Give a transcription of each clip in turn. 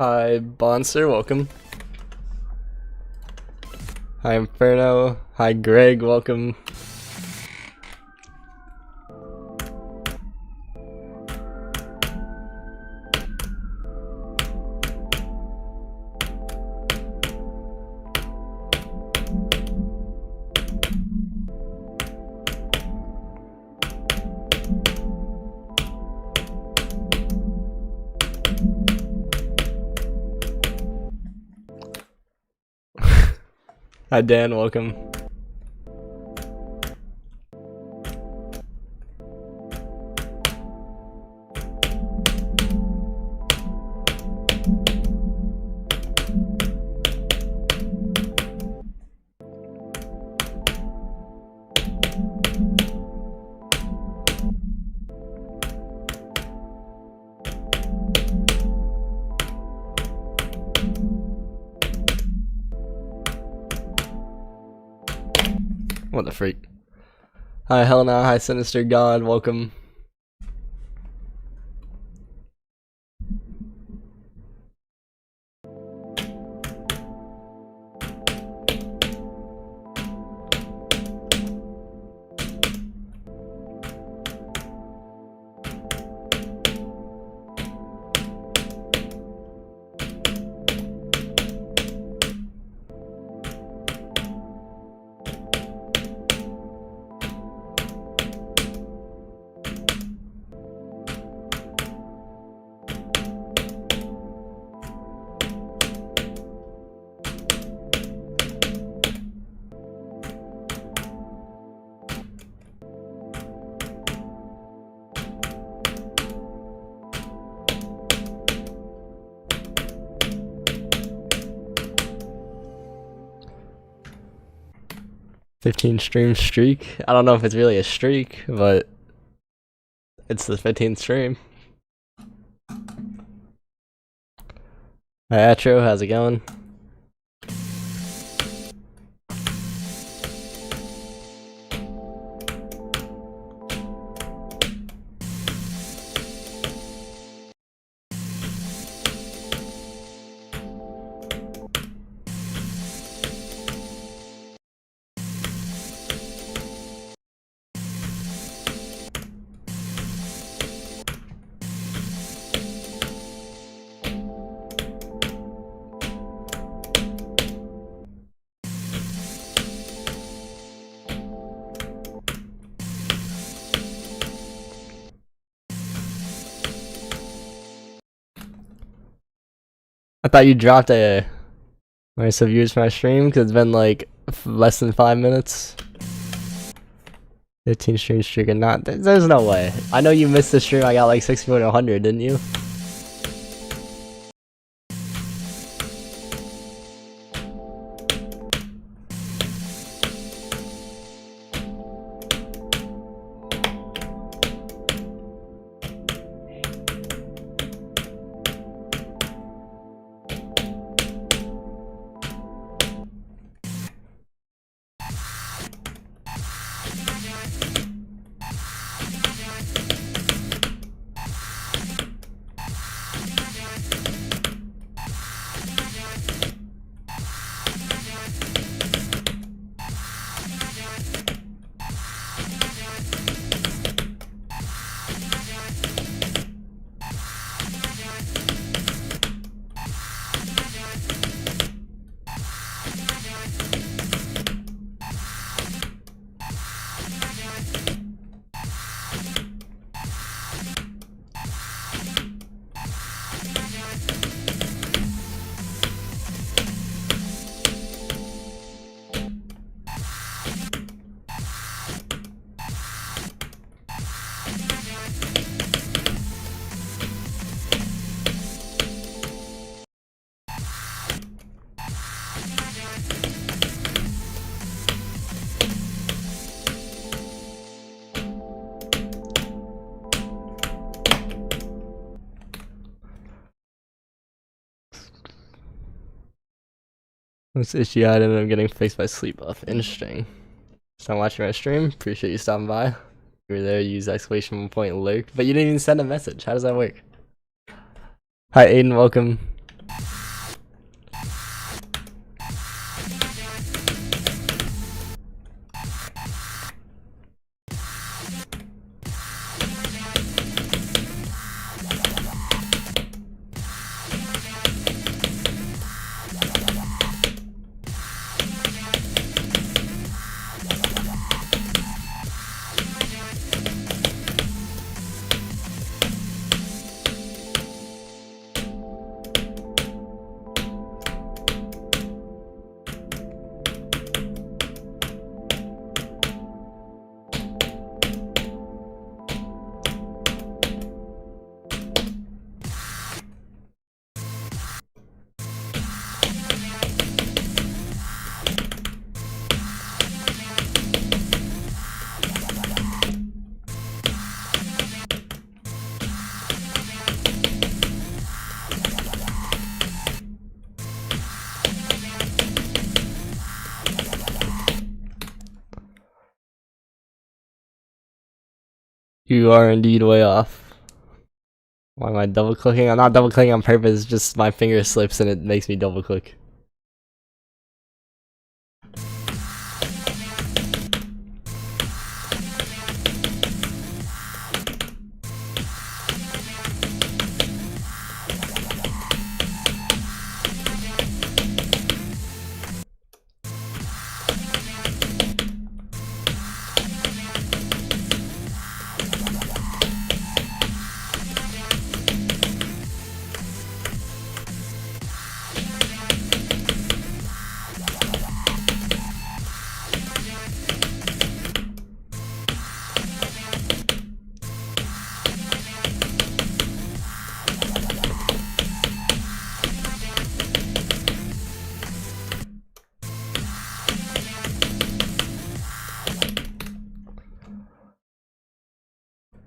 Hi, Bonser, welcome. Hi, Inferno. Hi, Greg, welcome. Hi, Dan, welcome. What the freak? Hi, Helena. Hi, Sinister God. Welcome. $15 stream streak. I don't know if it's really a streak, but it's the 15th stream. Hi, Atro. How's it going? I thought you dropped a nice views for my stream because it's been like less than 5 minutes. 15 stream streak and not. There's no way. I know you missed the stream. I got like 60 to 100, didn't you? This issue I ended up getting fixed by sleep buff. Interesting. So I'm watching my stream. Appreciate you stopping by. You were there, use exclamation point lurk, but you didn't even send a message. How does that work? Hi Aiden, welcome. You are indeed way off. Why am I double clicking? I'm not double clicking on purpose, just my finger slips and it makes me double click.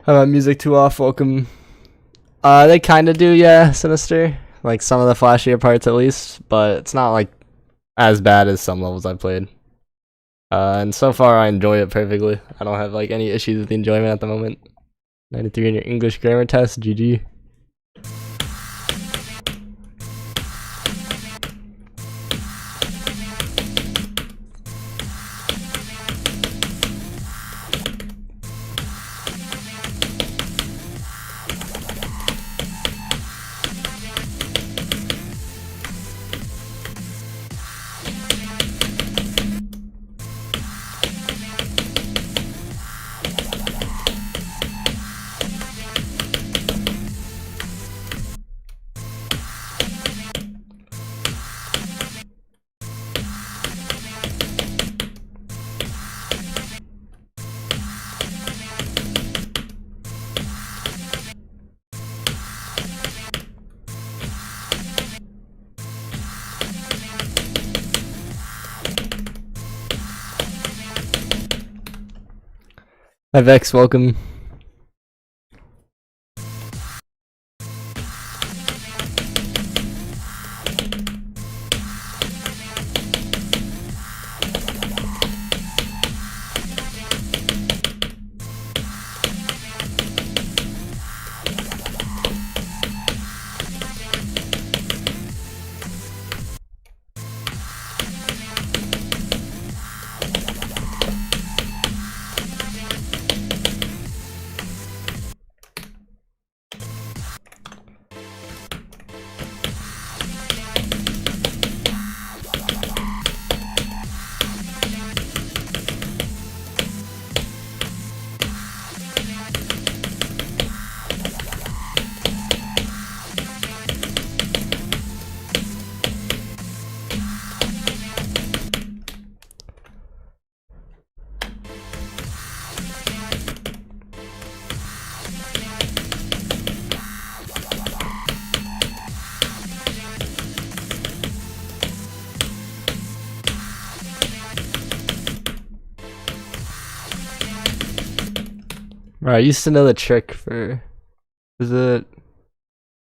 How about music too off? Welcome. They kind of do, yeah, Sinister. Like some of the flashier parts at least, but it's not like as bad as some levels I've played. And so far I enjoy it perfectly. I don't have like any issues with the enjoyment at the moment. 93 in your English grammar test, GG. Hi Vex, welcome. Bro, I used to know the trick for... Is it...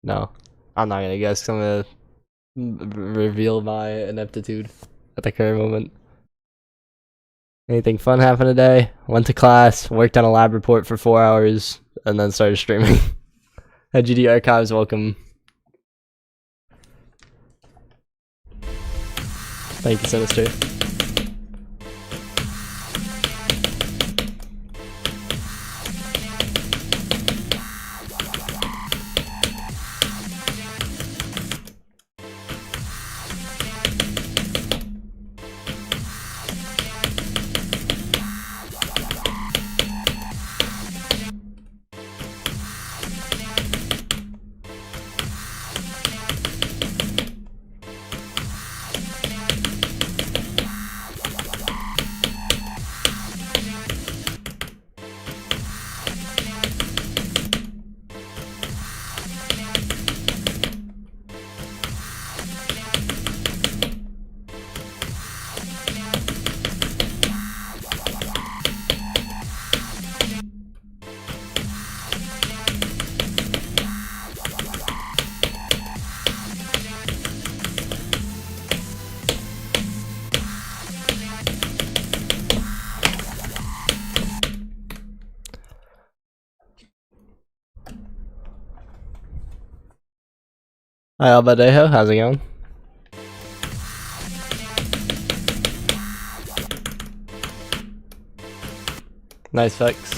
No. I'm not gonna guess, 'cause I'm gonna reveal my ineptitude at the current moment. Anything fun happened today? Went to class, worked on a lab report for 4 hours, and then started streaming. At GD Archives, welcome. Thank you, Sinister. Hi Albadejo, how's it going? Nice fix.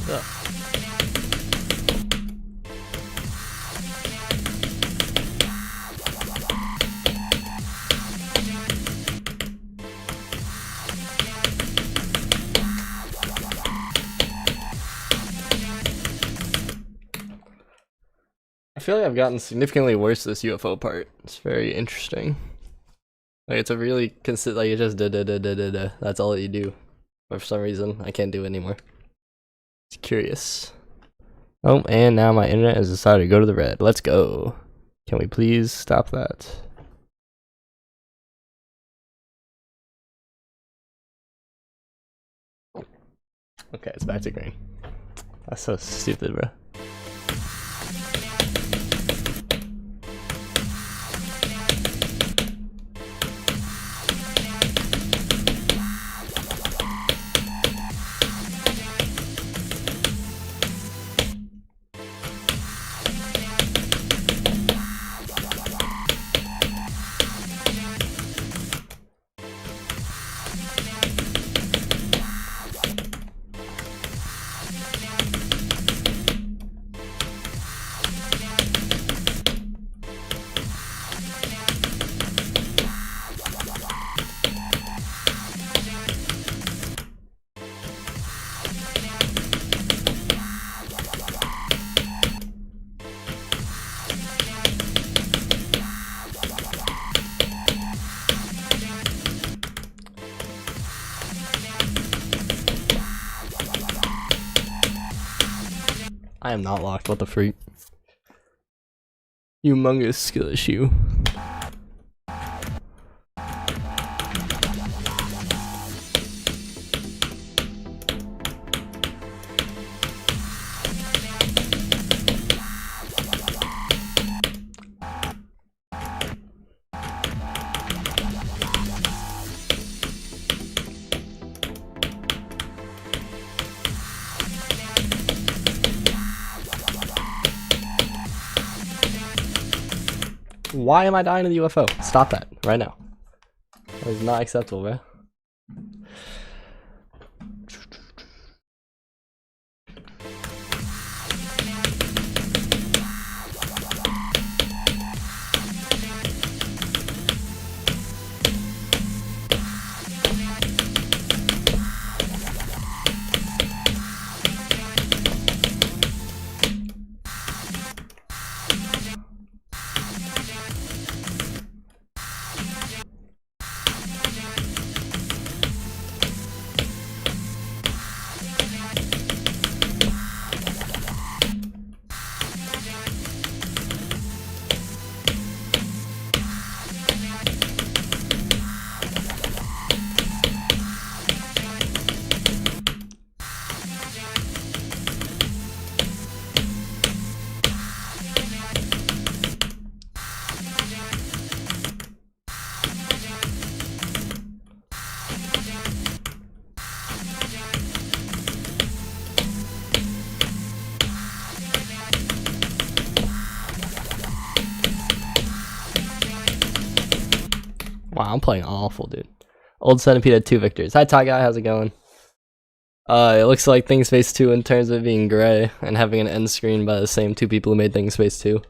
Yeah. I feel like I've gotten significantly worse this UFO part. It's very interesting. Like it's a really like you just da. That's all that you do. But for some reason I can't do it anymore. It's curious. Oh, and now my internet has decided to go to the red. Let's go. Can we please stop that? Okay, it's back to green. That's so stupid, bro. I am not locked, what the freak. Humongous skill issue. Why am I dying to the UFO? Stop that right now. That is not acceptable, bro. Wow, I'm playing awful, dude. Old Centipede had 2 victors. Hi, Ty Guy, how's it going? It looks like ThingSpace 2 in terms of it being gray and having an end screen by the same 2 people who made ThingSpace 2.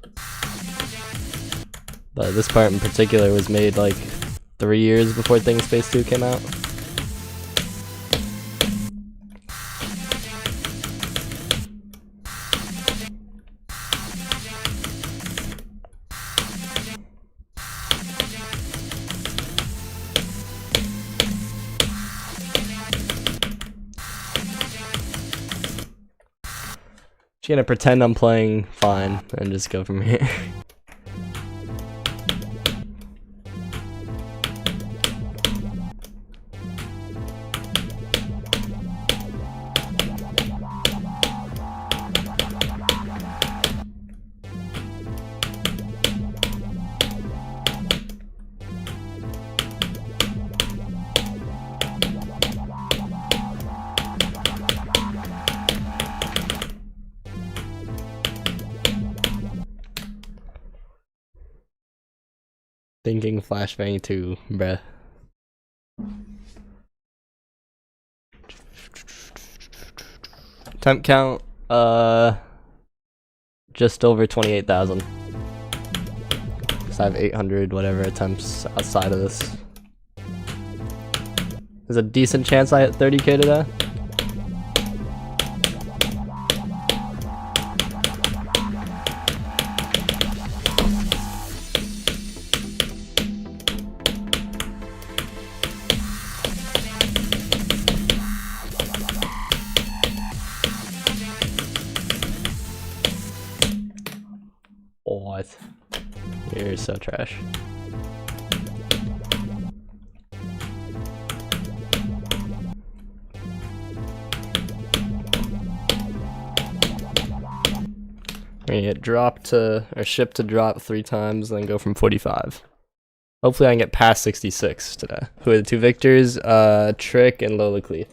But this part in particular was made like 3 years before ThingSpace 2 came out. Just gonna pretend I'm playing fine and just go from here. thinking flashbang 2, bruh. Temp count, just over 28,000. So I have 800 whatever attempts outside of this. There's a decent chance I hit 30k today. What? You're so trash. We're gonna get dropped to, or shipped to drop 3 times, then go from 45. Hopefully I can get past 66 today. Who are the 2 victors? Trick and Lola Clee.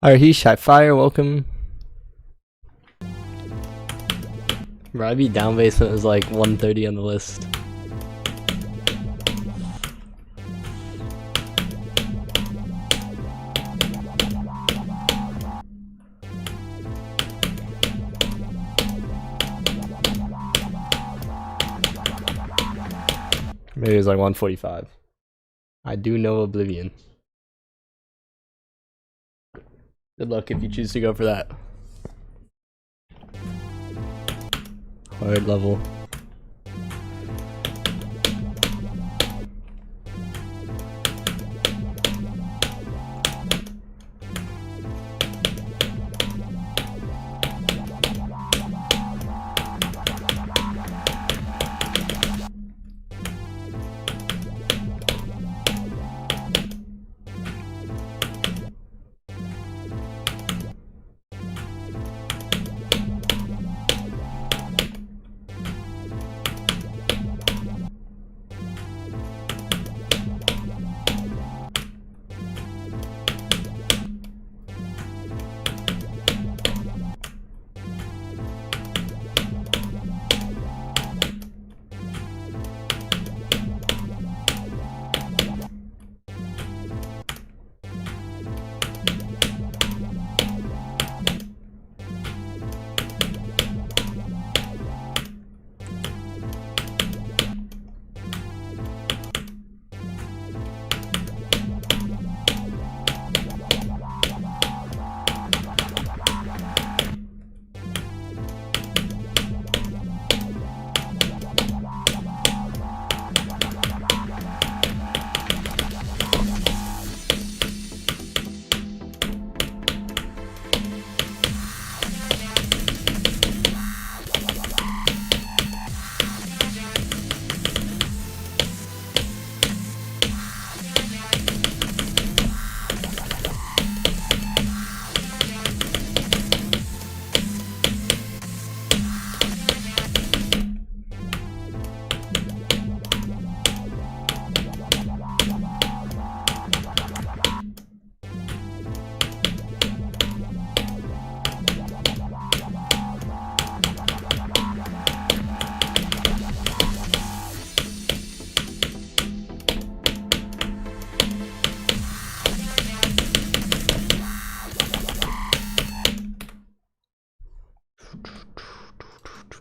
Arhish, high fire, welcome. Bro, I beat down basement was like 130 on the list. Maybe it was like 145. I do know Oblivion. Good luck if you choose to go for that. Hard level.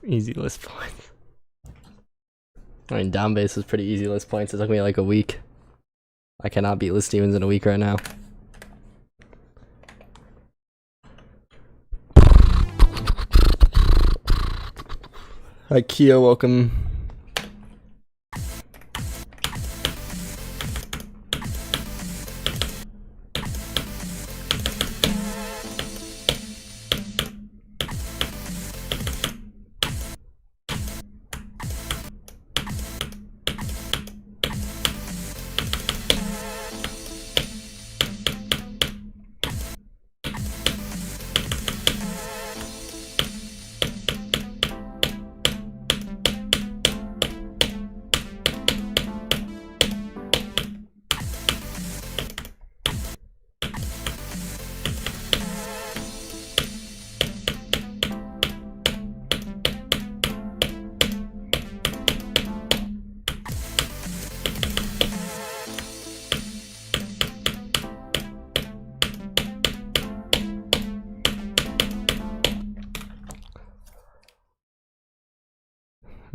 Easy list points. I mean, down base was pretty easy list points. It took me like a week. I cannot beat list demons in a week right now. Hi, Kia, welcome.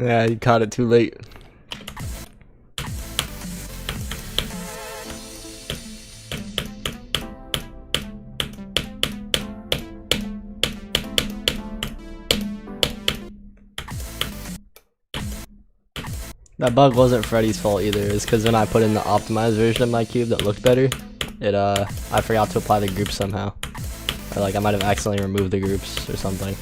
Yeah, you caught it too late. That bug wasn't Freddy's fault either. It's because when I put in the optimized version of my cube that looked better, I forgot to apply the groups somehow. Or like I might have accidentally removed the groups or something.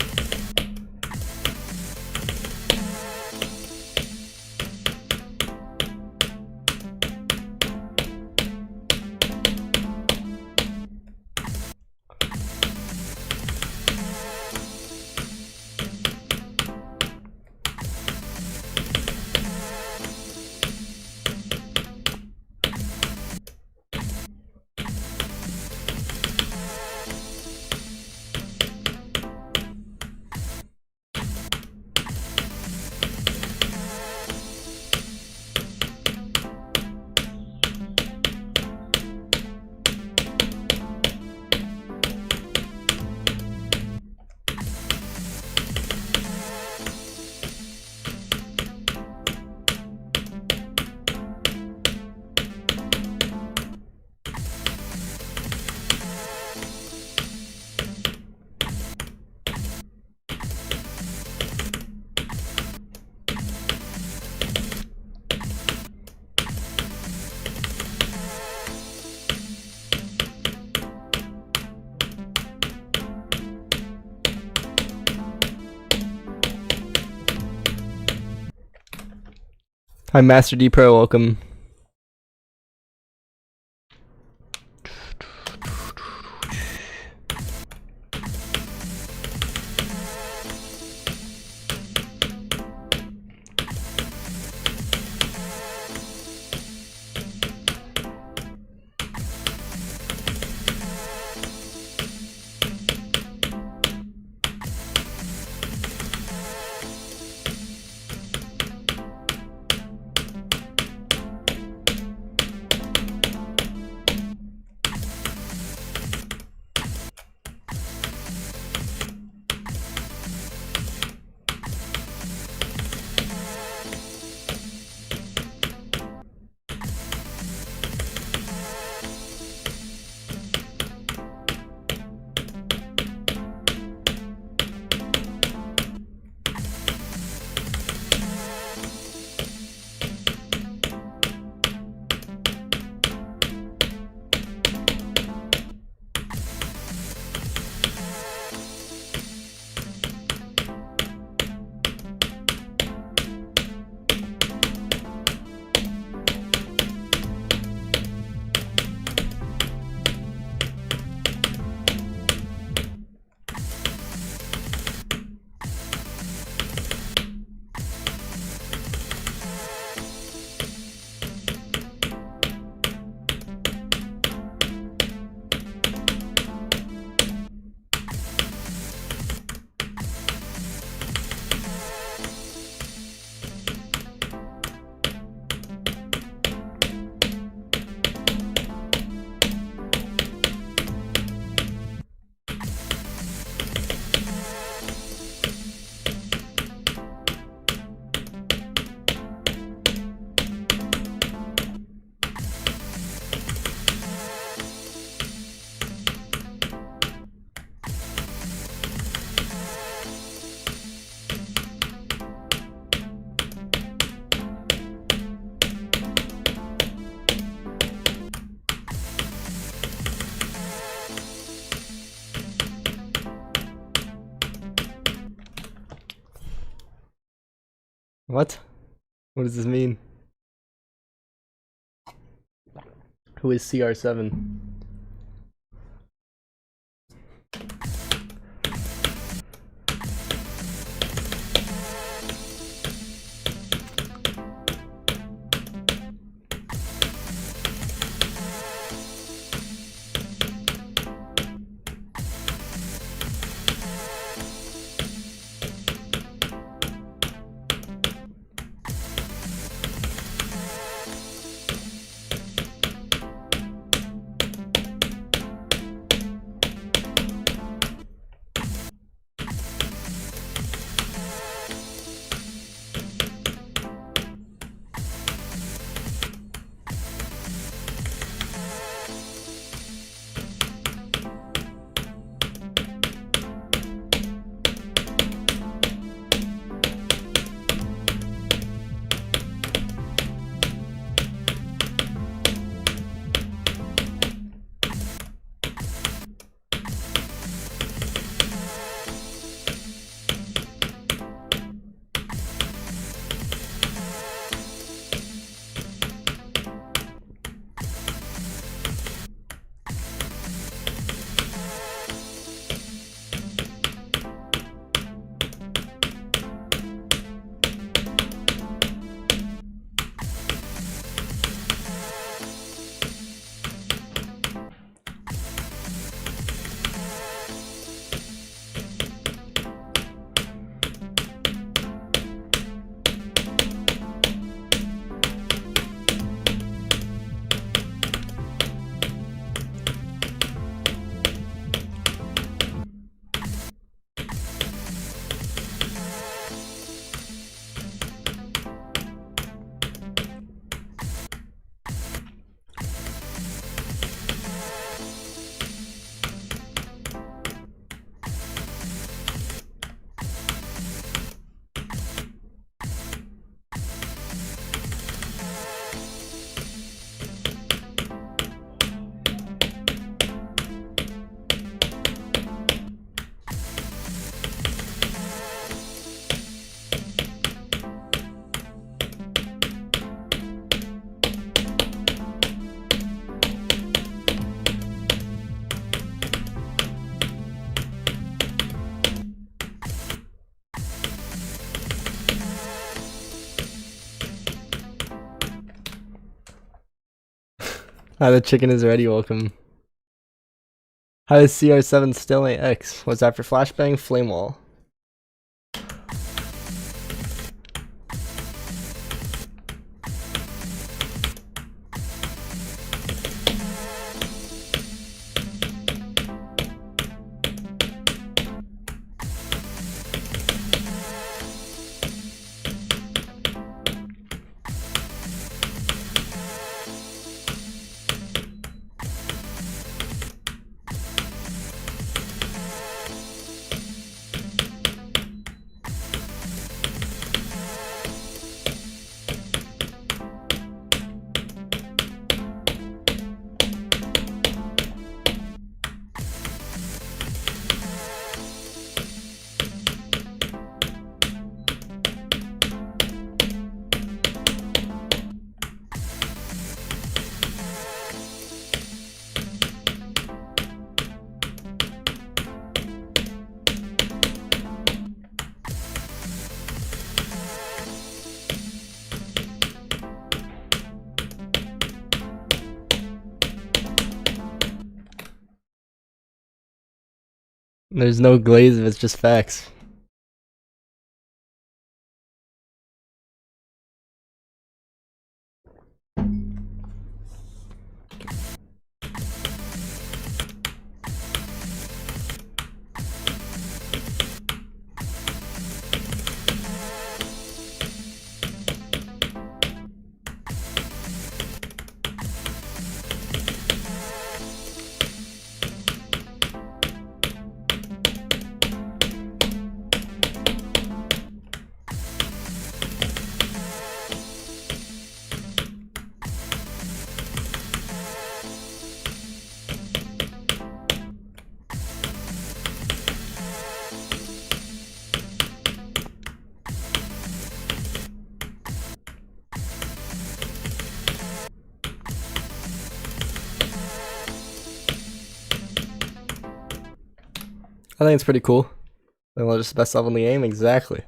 Hi, Master D Pro, welcome. What? What does this mean? Who is CR7? Hi, the chicken is ready. Welcome. How is CR7 still AX? What's after Flashbang? Flame Wall. There's no glaze if it's just facts. I think it's pretty cool. Well, just the best level in the game, exactly.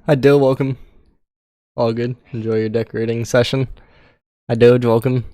Hi Dill, welcome. All good. Enjoy your decorating session. Hi Doge, welcome.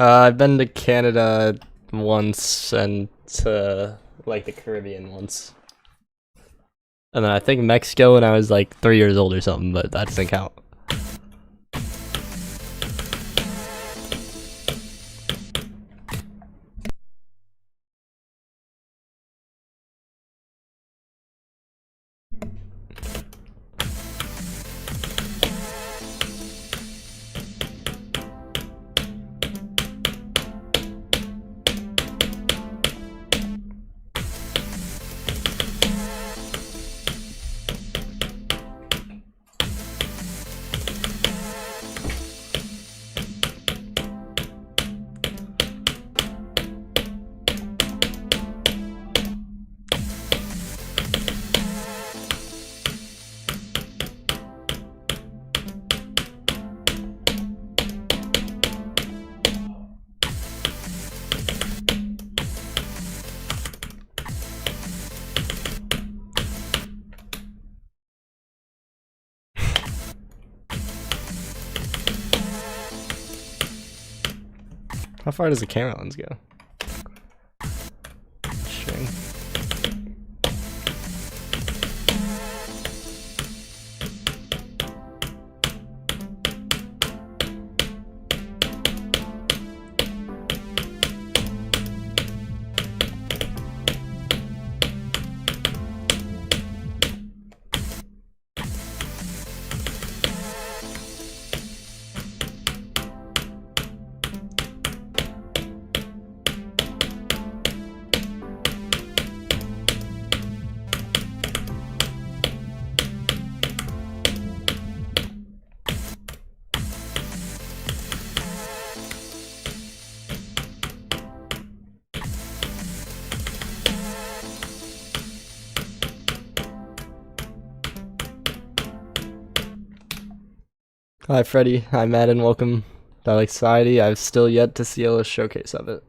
I've been to Canada once and to like the Caribbean once. And then I think Mexico when I was like 3 years old or something, but that doesn't count. How far does the camera lens go? String. Hi Freddy, hi Madden, welcome to Alex Society. I've still yet to see a showcase of it.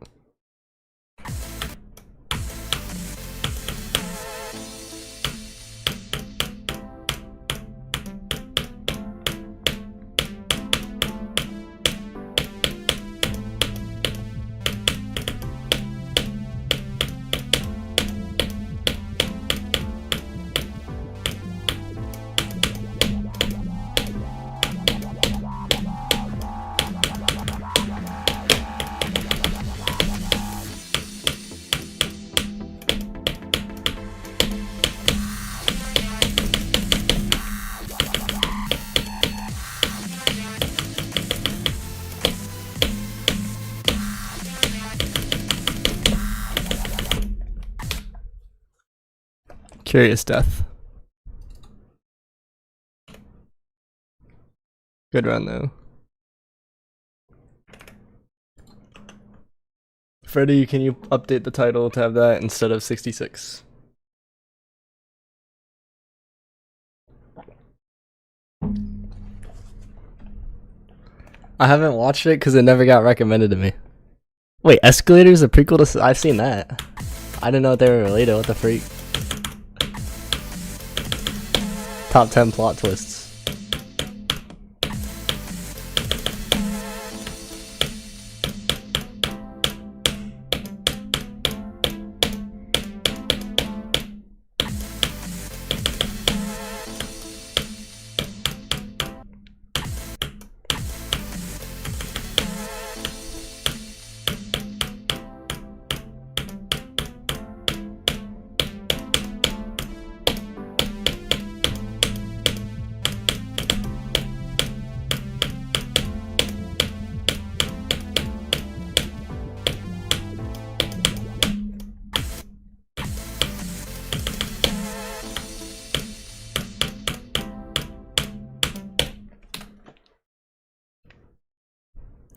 Curious Death. Good run though. Freddy, can you update the title to have that instead of 66? I haven't watched it because it never got recommended to me. Wait, Escalator is a prequel to... I've seen that. I didn't know they were related. What the freak? Top 10 plot twists.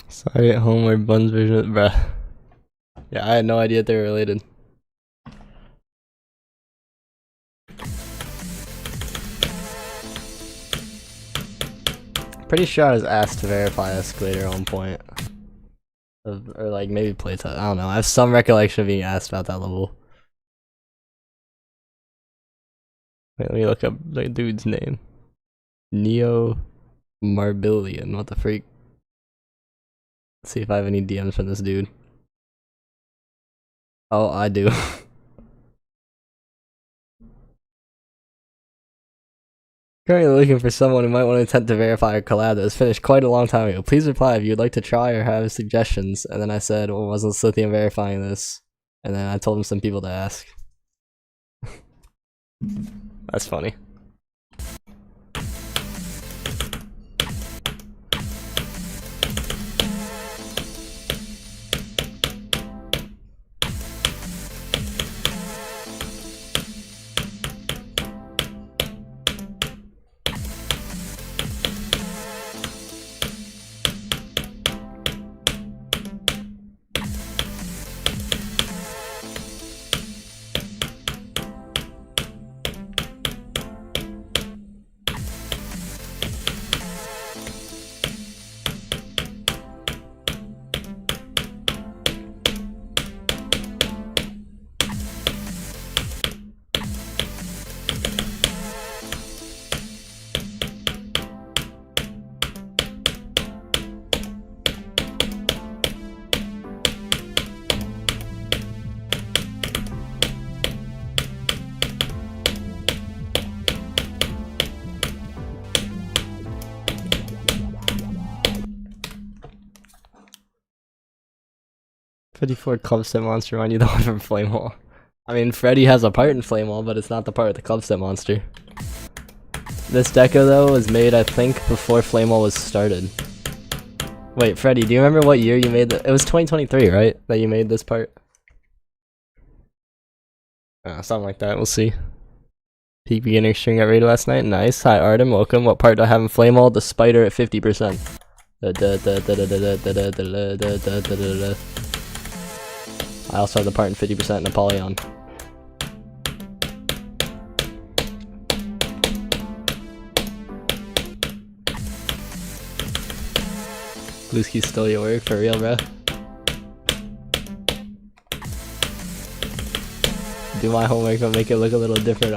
Sorry at home where Buns version, bruh. Yeah, I had no idea they were related. Pretty sure I was asked to verify Escalator at one point. Or like maybe playtest. I don't know. I have some recollection of being asked about that level. Wait, let me look up the dude's name. Neo Marbillion. What the freak? Let's see if I have any DMs from this dude. Oh, I do. Currently looking for someone who might want to attempt to verify a collab that was finished quite a long time ago. Please reply if you would like to try or have suggestions. And then I said, well, wasn't Slithium verifying this? And then I told him some people to ask. That's funny. Freddy Clubstep Monster remind you the one from Flame Wall. I mean, Freddy has a part in Flame Wall, but it's not the part of the Clubstep Monster. This deco though was made, I think, before Flame Wall was started. Wait, Freddy, do you remember what year you made that? It was 2023, right? That you made this part? Something like that, we'll see. Peak beginner string got raided last night, nice. Hi Artem, welcome. What part do I have in Flame Wall? The spider at 50%. I also have the part in 50% Napoleon. Blueski stole your work for real, bro. Do my homework but make it look a little different,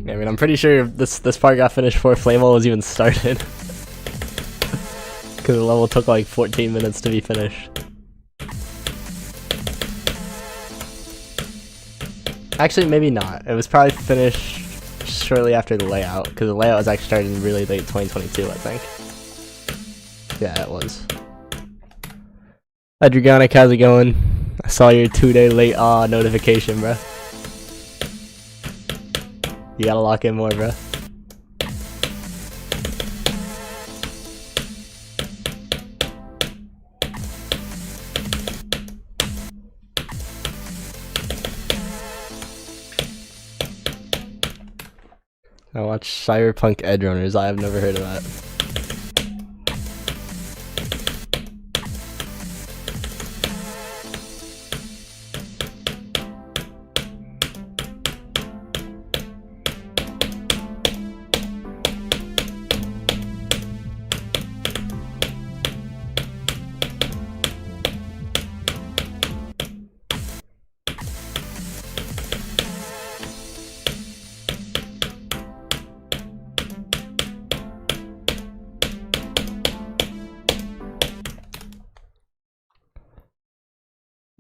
I mean, I'm pretty sure this part got finished before Flame Wall was even started. Cause the level took like 14 minutes to be finished. Actually, maybe not. It was probably finished shortly after the layout, because the layout was actually started in really late 2022, I think. Yeah, it was. Hi Dragonic, how's it going? I saw your 2-day late notification, bro. You gotta lock in more, bro. I watched Cyberpunk Edge Runners. I have never heard of that.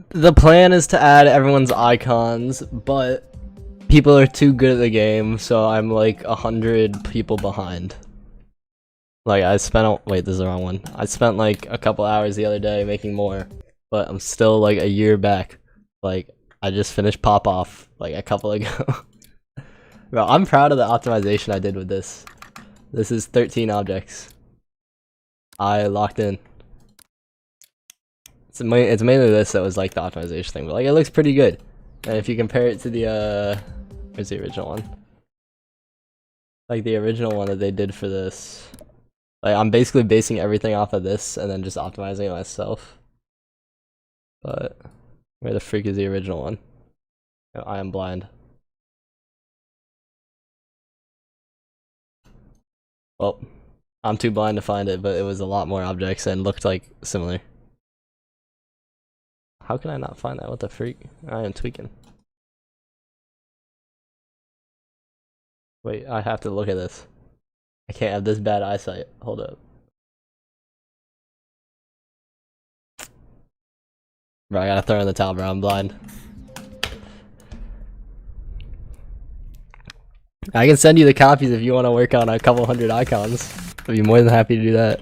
The plan is to add everyone's icons, but people are too good at the game, so I'm like 100 people behind. Like wait, this is the wrong one. I spent like a couple hours the other day making more, but I'm still like a year back. Like, I just finished Pop Off like a couple ago. Bro, I'm proud of the optimization I did with this. This is 13 objects. I locked in. It's mainly this that was like the optimization thing, but like it looks pretty good. And if you compare it to the where's the original one? Like the original one that they did for this. Like I'm basically basing everything off of this and then just optimizing it myself. But where the freak is the original one? Oh, I am blind. Well, I'm too blind to find it, but it was a lot more objects and looked like similar. How can I not find that? What the freak? I am tweaking. Wait, I have to look at this. I can't have this bad eyesight. Hold up. Bro, I gotta throw in the towel, bro. I'm blind. I can send you the copies if you want to work on a couple hundred icons. I'd be more than happy to do that.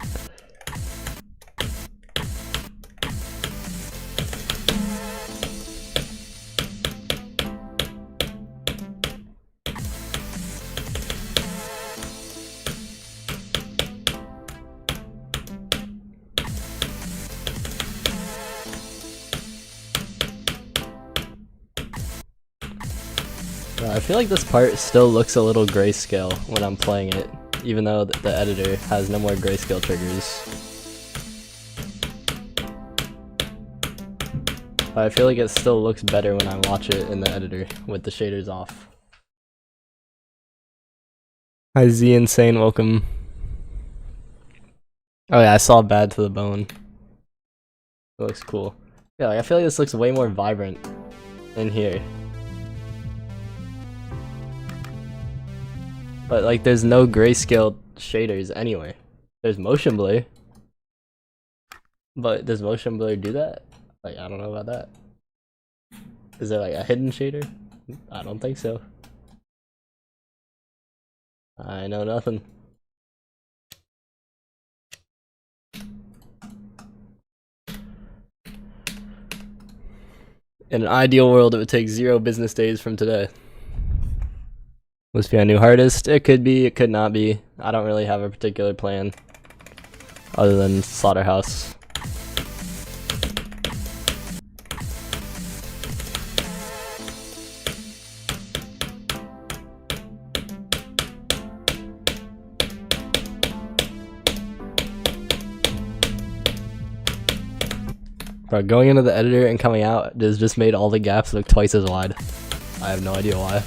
I feel like this part still looks a little grayscale when I'm playing it, even though the editor has no more grayscale triggers. But I feel like it still looks better when I watch it in the editor with the shaders off. Hi Z Insane, welcome. Oh yeah, I saw Bad to the Bone. It looks cool. Yeah, like, I feel like this looks way more vibrant in here. But like there's no grayscale shaders anywhere. There's motion blur. But does motion blur do that? Like I don't know about that. Is there like a hidden shader? I don't think so. I know nothing. In an ideal world, it would take 0 business days from today. Must be a new hardest. It could be, it could not be. I don't really have a particular plan other than Slaughterhouse. Bro, going into the editor and coming out has just made all the gaps look twice as wide. I have no idea why.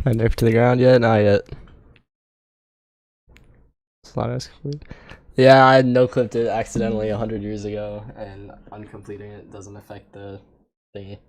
I nerfed to the ground yet? Not yet. Slaughterhouse complete. Yeah, I no clipped it accidentally 100 years ago, and uncompleting it doesn't affect the thingy.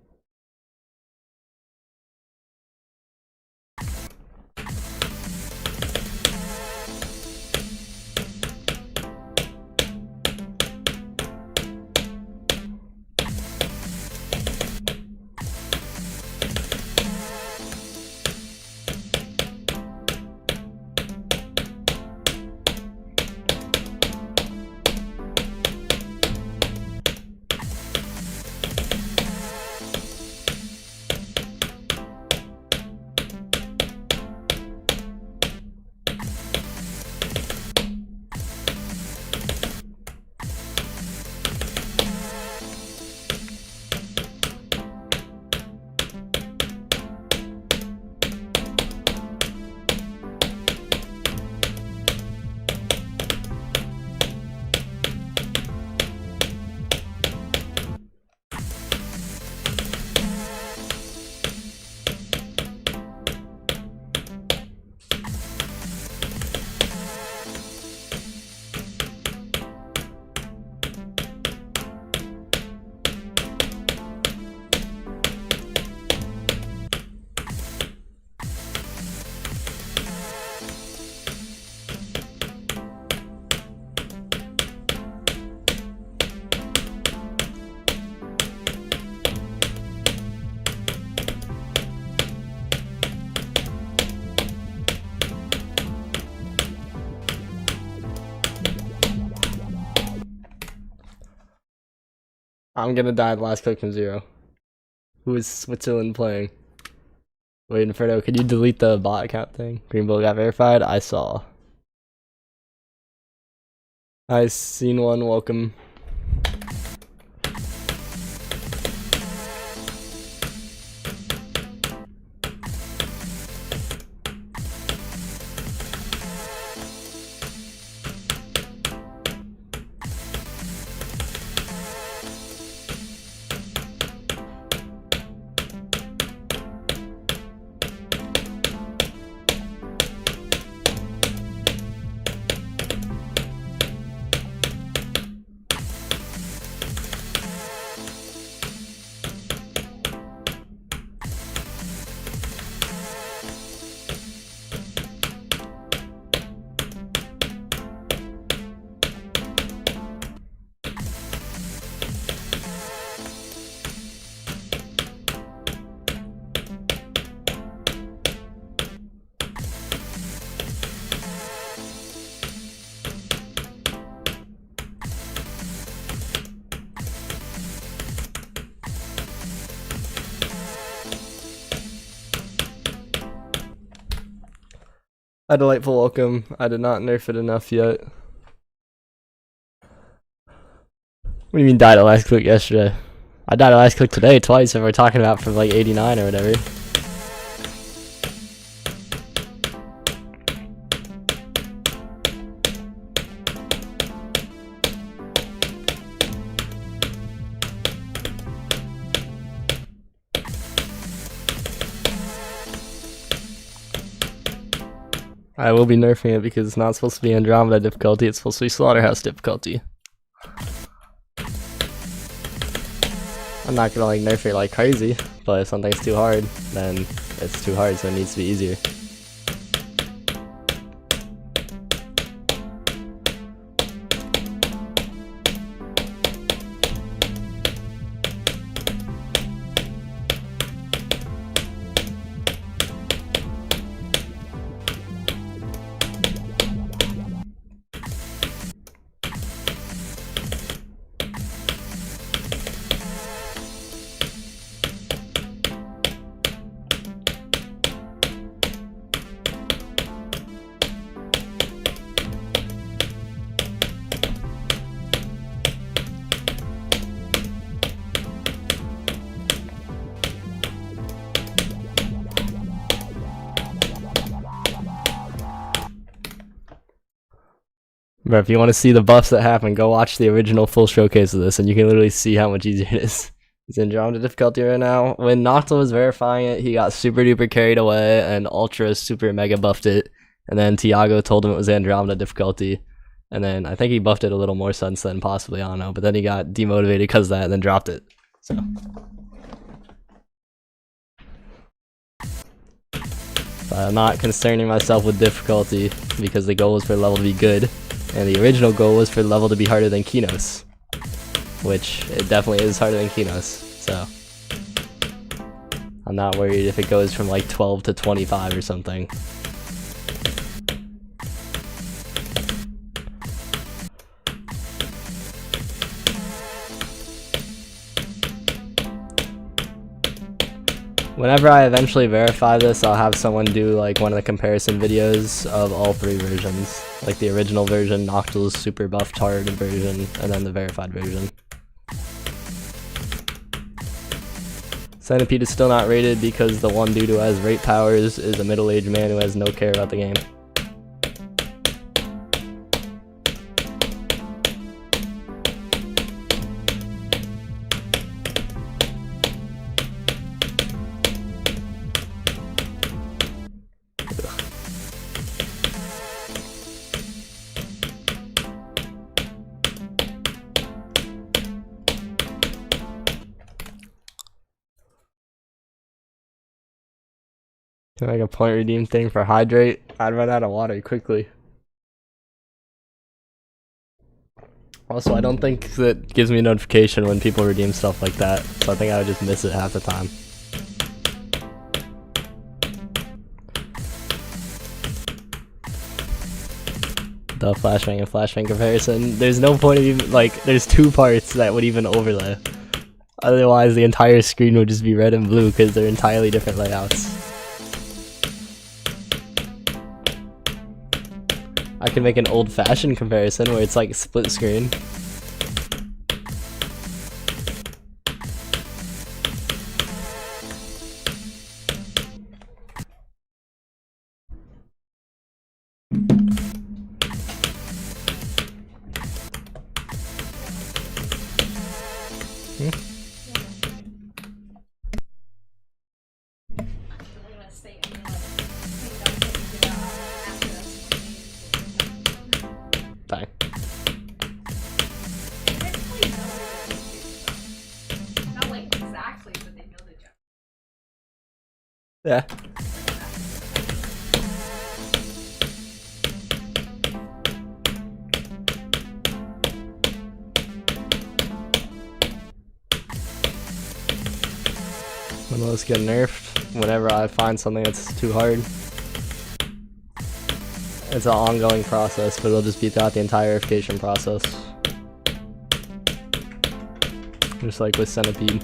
I'm gonna die the last click from 0. Who is Switzerland playing? Wait, Inferno, could you delete the bot account thing? Green Bull got verified? I saw. I seen one, welcome. A delightful welcome. I did not nerf it enough yet. What do you mean died at last click yesterday? I died at last click today twice if we're talking about from like 89 or whatever. I will be nerfing it because it's not supposed to be Andromeda difficulty, it's supposed to be Slaughterhouse difficulty. I'm not gonna like nerf it like crazy, but if something's too hard, then it's too hard, so it needs to be easier. But if you want to see the buffs that happen, go watch the original full showcase of this, and you can literally see how much easier it is. It's Andromeda difficulty right now. When Noctil was verifying it, he got super duper carried away, and Ultra super mega buffed it. And then Tiago told him it was Andromeda difficulty. And then I think he buffed it a little more since then, possibly, I don't know. But then he got demotivated because of that, and then dropped it. So. I'm not concerning myself with difficulty, because the goal was for the level to be good. And the original goal was for the level to be harder than Kinos, which it definitely is harder than Kinos, so I'm not worried if it goes from like 12 to 25 or something. Whenever I eventually verify this, I'll have someone do like one of the comparison videos of all 3 versions. Like the original version, Noctil's super buffed hard version, and then the verified version. Centipede is still not rated because the one dude who has rate powers is a middle-aged man who has no care about the game. Can I make a point redeem thing for hydrate? I'd run out of water quickly. Also, I don't think that gives me a notification when people redeem stuff like that, so I think I would just miss it half the time. The flashbang and flashbang comparison. There's no point of even, like, there's 2 parts that would even overlay. Otherwise, the entire screen would just be red and blue because they're entirely different layouts. I can make an old-fashioned comparison where it's like split screen. Fine. Not like exactly, but they know the joke. Yeah. When those get nerfed, whenever I find something that's too hard, it's an ongoing process, but it'll just be throughout the entire verification process. Just like with Centipede.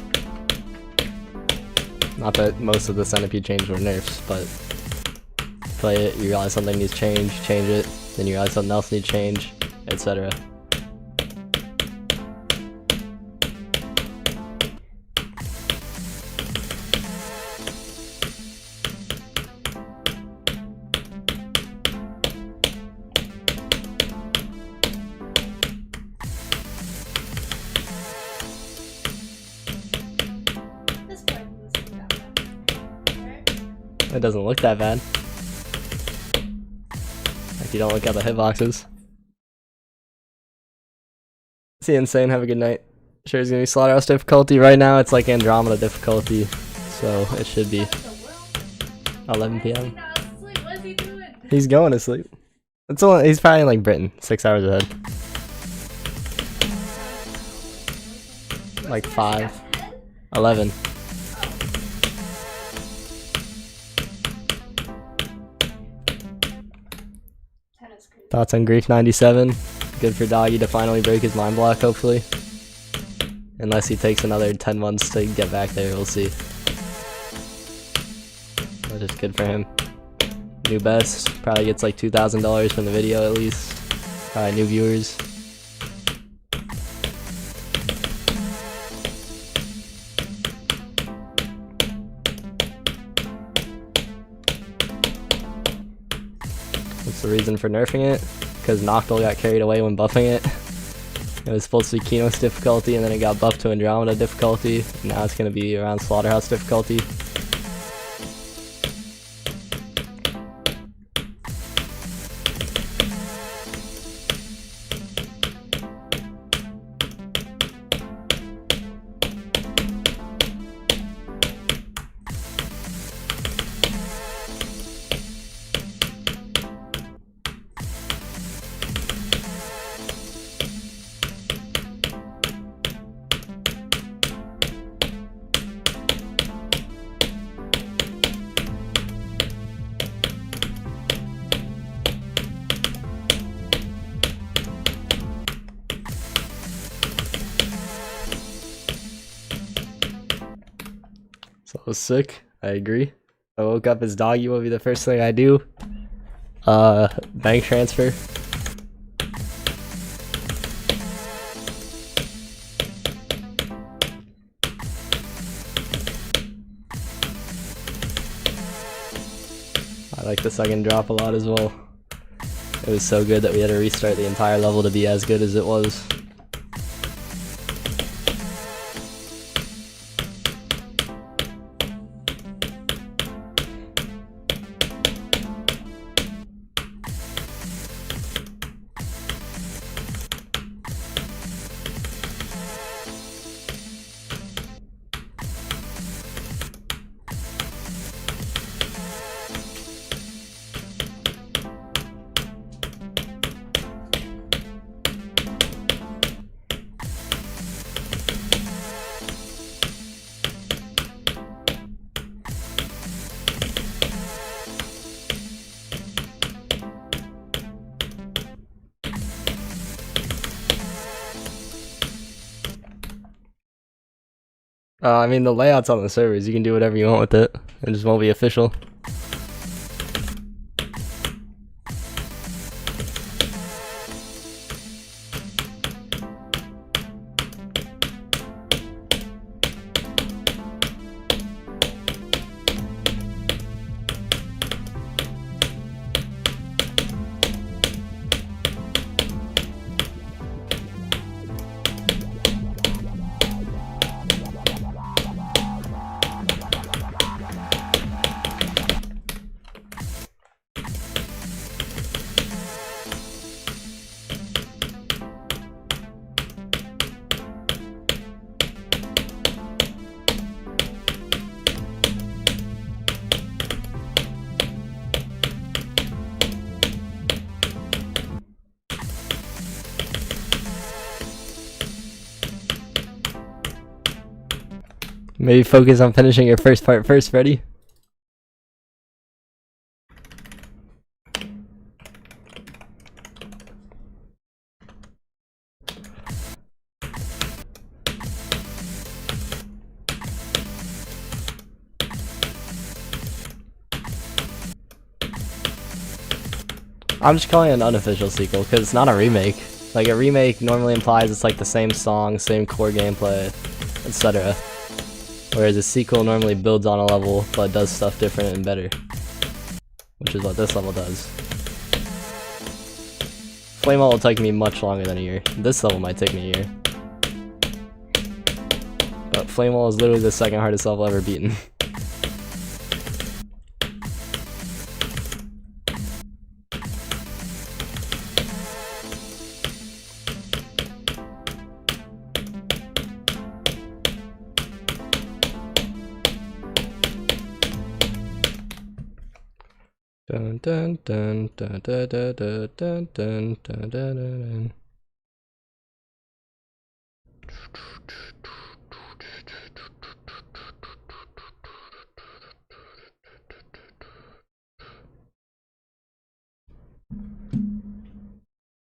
Not that most of the Centipede changes were nerfs, but you play it, you realize something needs change it, then you realize something else needs change, etc. It doesn't look that bad. If you don't look at the hitboxes. See Insane, have a good night. Sure it's gonna be Slaughterhouse difficulty. Right now it's like Andromeda difficulty. So it should be 11 PM. He's going to sleep. It's only, he's probably in like Britain, 6 hours ahead. Like 5. 11. Thoughts on Greek 97? Good for Doggy to finally break his mind block, hopefully. Unless he takes another 10 months to get back there, we'll see. But it's good for him. New best, probably gets like $2,000 from the video at least. Probably new viewers. What's the reason for nerfing it? Because Noctil got carried away when buffing it. It was supposed to be Kinos difficulty and then it got buffed to Andromeda difficulty. Now it's going to be around Slaughterhouse difficulty. So sick, I agree. I woke up as Doggy will be the first thing I do. Bank transfer. I like the second drop a lot as well. It was so good that we had to restart the entire level to be as good as it was. I mean, the layout's on the servers. You can do whatever you want with it. It just won't be official. Maybe focus on finishing your first part first, Freddy. I'm just calling it an unofficial sequel because it's not a remake. Like, a remake normally implies it's like the same song, same core gameplay, etc. Whereas a sequel normally builds on a level but does stuff different and better. Which is what this level does. Flame Wall will take me much longer than a year. This level might take me a year. But Flame Wall is literally the second hardest level ever beaten. Dun dun dun dun dun dun dun dun dun dun dun.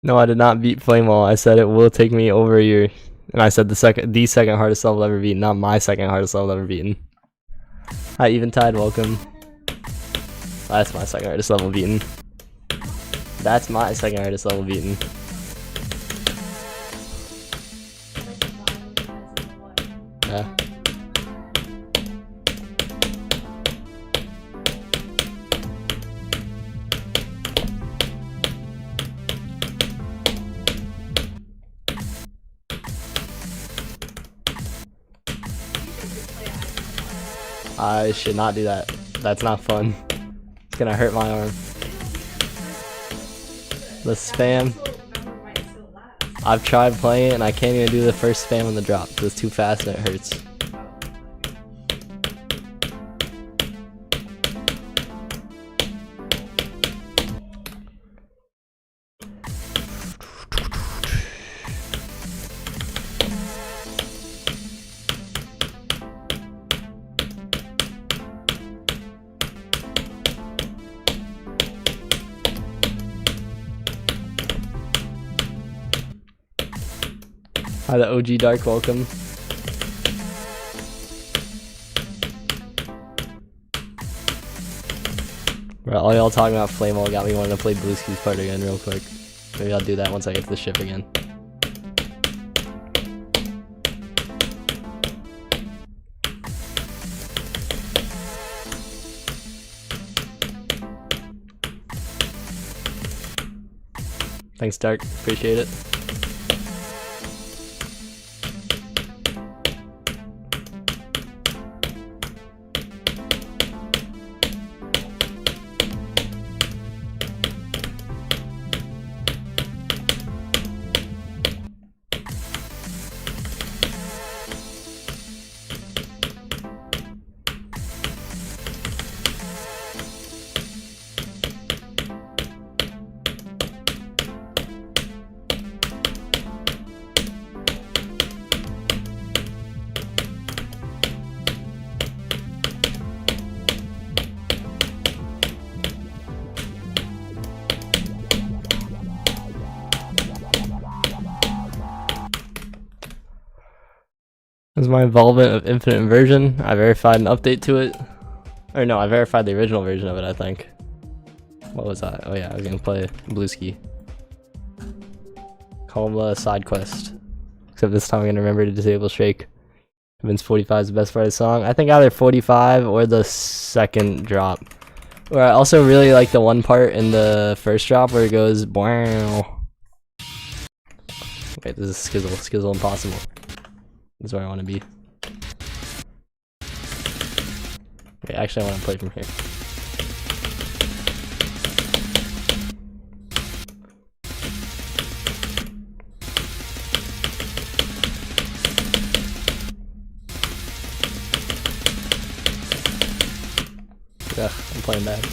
No, I did not beat Flame Wall. I said it will take me over a year. And I said the second hardest level ever beaten, not my second hardest level ever beaten. Hi Eventide, welcome. That's my second hardest level beaten. That's my second hardest level beaten. Yeah. I should not do that. That's not fun. It's gonna hurt my arm. The spam. I've tried playing it and I can't even do the first spam on the drop. It's too fast and it hurts. Hi, the OG Dark, welcome. Bro, all y'all talking about Flame Wall got me wanting to play Blue Skies part again real quick. Maybe I'll do that once I get to the ship again. Thanks, Dark. Appreciate it. This is my involvement of Infinite Inversion. I verified an update to it. Or no, I verified the original version of it, I think. What was that? Oh yeah, I was gonna play Blueski. Call side quest. Except this time I'm gonna remember to disable Shake. Vince 45 is the best part of the song. I think either 45 or the second drop. Or I also really like the one part in the first drop where it goes wow. Wait, this is Skizzle Impossible. This is where I want to be. Wait, actually I want to play from here. Ugh, I'm playing bad.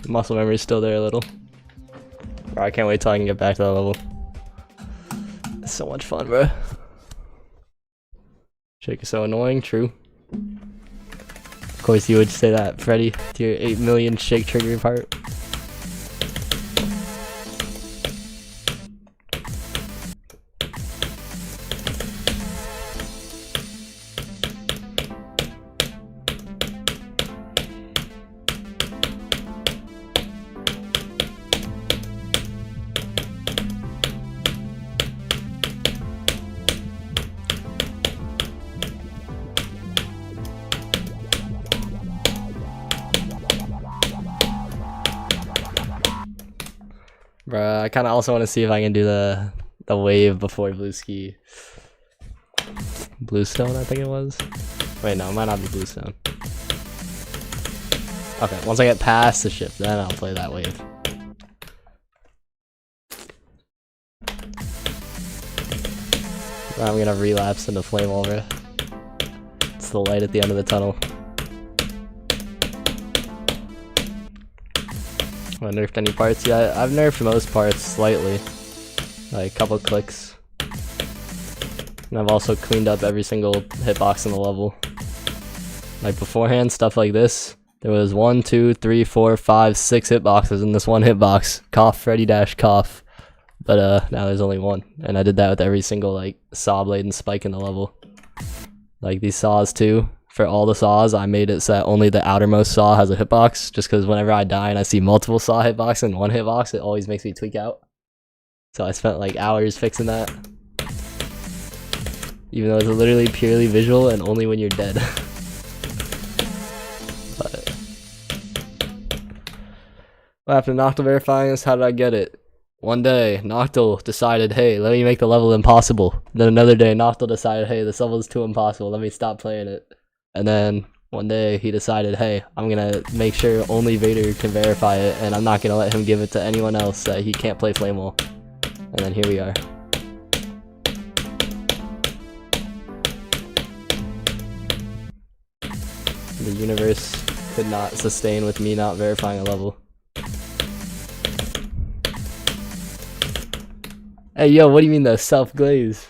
Muscle memory is still there a little. Bro, I can't wait till I can get back to that level. It's so much fun, bro. Shake is so annoying, true. Of course you would say that, Freddy, to your 8 million shake trigger part. Bruh, I kind of also want to see if I can do the wave before Blueski. Bluestone, I think it was. Wait, no, it might not be Bluestone. Okay, once I get past the ship, then I'll play that wave. I'm gonna relapse into Flame Over. It's the light at the end of the tunnel. I nerfed any parts? Yeah, I've nerfed most parts slightly. Like a couple clicks. And I've also cleaned up every single hitbox in the level. Like beforehand, stuff like this. There was 1, 2, 3, 4, 5, 6 hitboxes in this one hitbox. Cough, Freddy dash cough. But now there's only one. And I did that with every single like saw blade and spike in the level. Like these saws too. For all the saws, I made it so that only the outermost saw has a hitbox, just because whenever I die and I see multiple saw hitbox in one hitbox, it always makes me tweak out. So I spent like hours fixing that. Even though it's literally purely visual and only when you're dead. But after Noctil verifying this, how did I get it? One day, Noctil decided, hey, let me make the level impossible. Then another day, Noctil decided, hey, this level is too impossible, let me stop playing it. And then one day he decided, hey, I'm gonna make sure only Vader can verify it, and I'm not gonna let him give it to anyone else that he can't play Flame Wall. And then here we are. The universe could not sustain with me not verifying a level. Hey yo, what do you mean the self-glaze?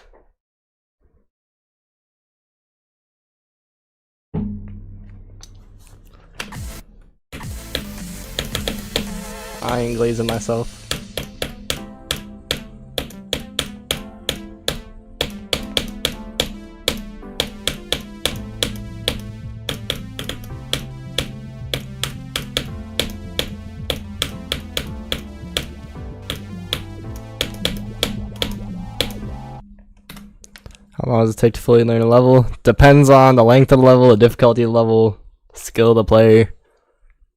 I ain't glazing myself. How long does it take to fully learn a level? Depends on the length of the level, the difficulty of the level, skill of the player.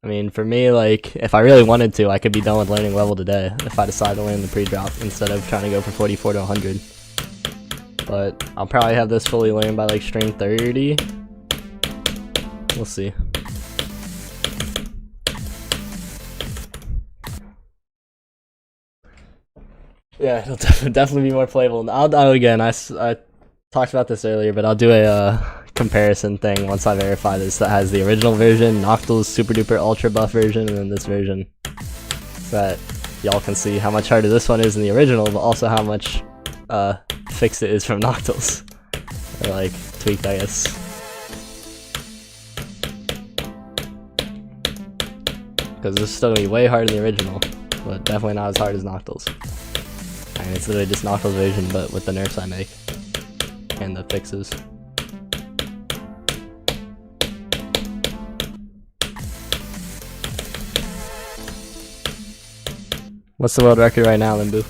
I mean, for me, like, if I really wanted to, I could be done with learning level today if I decide to learn the pre-drop instead of trying to go from 44 to 100. But I'll probably have this fully learned by like stream 30. We'll see. Yeah, it'll definitely be more playable. Again, I talked about this earlier, but I'll do a comparison thing once I verify this that has the original version, Noctil's super duper ultra buff version, and then this version, so that y'all can see how much harder this one is than the original, but also how much fixed it is from Noctil's. Or like tweaked, I guess. Because this is still gonna be way harder than the original, but definitely not as hard as Noctil's. And it's literally just Noctil's version, but with the nerfs I make and the fixes. What's the world record right now, Limbu?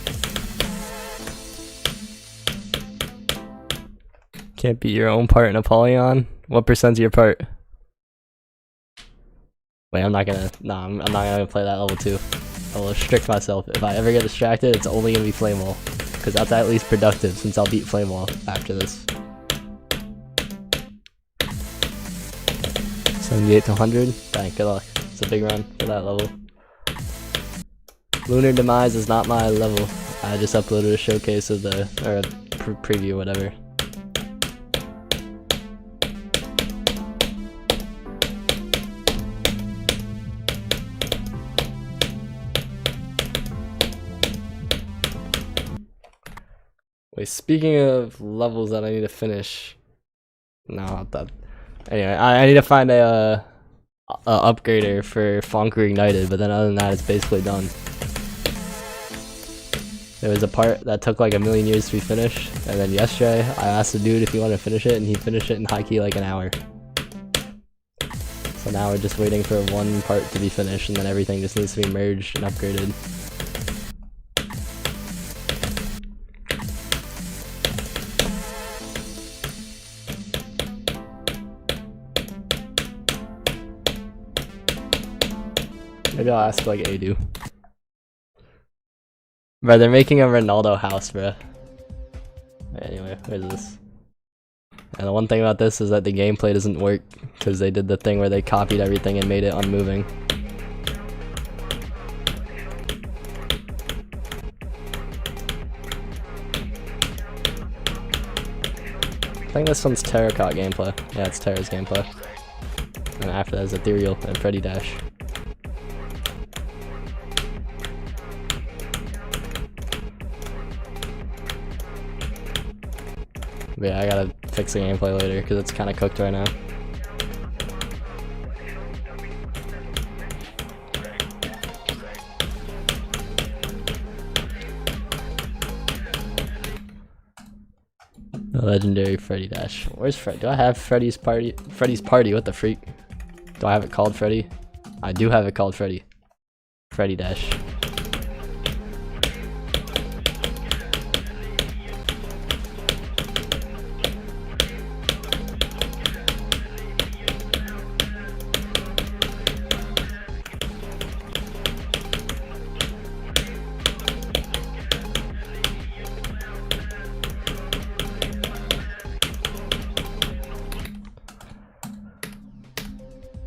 Can't beat your own part in Apollyon? What percent's your part? Wait, I'm not gonna play that level 2. I will restrict myself. If I ever get distracted, it's only gonna be Flame Wall. Because that's at least productive, since I'll beat Flame Wall after this. 78 to 100? Dang, good luck. It's a big run for that level. Lunar Demise is not my level. I just uploaded a showcase of the, or a preview, whatever. Wait, speaking of levels that I need to finish, no, not that. Anyway, I need to find a upgrader for Fonker Ignited, but then other than that, it's basically done. There was a part that took like a million years to be finished, and then yesterday I asked the dude if he wanted to finish it, and he finished it in high key like an hour. So now we're just waiting for one part to be finished, and then everything just needs to be merged and upgraded. Maybe I'll ask like Adu. Bro, they're making a Ronaldo house, bro. Anyway, where's this? And the one thing about this is that the gameplay doesn't work because they did the thing where they copied everything and made it unmoving. I think this one's Terracotta gameplay. Yeah, it's Terra's gameplay. And after that is Ethereal and Freddy Dash. But yeah, I gotta fix the gameplay later because it's kind of cooked right now. The legendary Freddy Dash. Where's Fred? Do I have Freddy's Party? Freddy's Party, what the freak? Do I have it called Freddy? I do have it called Freddy. Freddy Dash.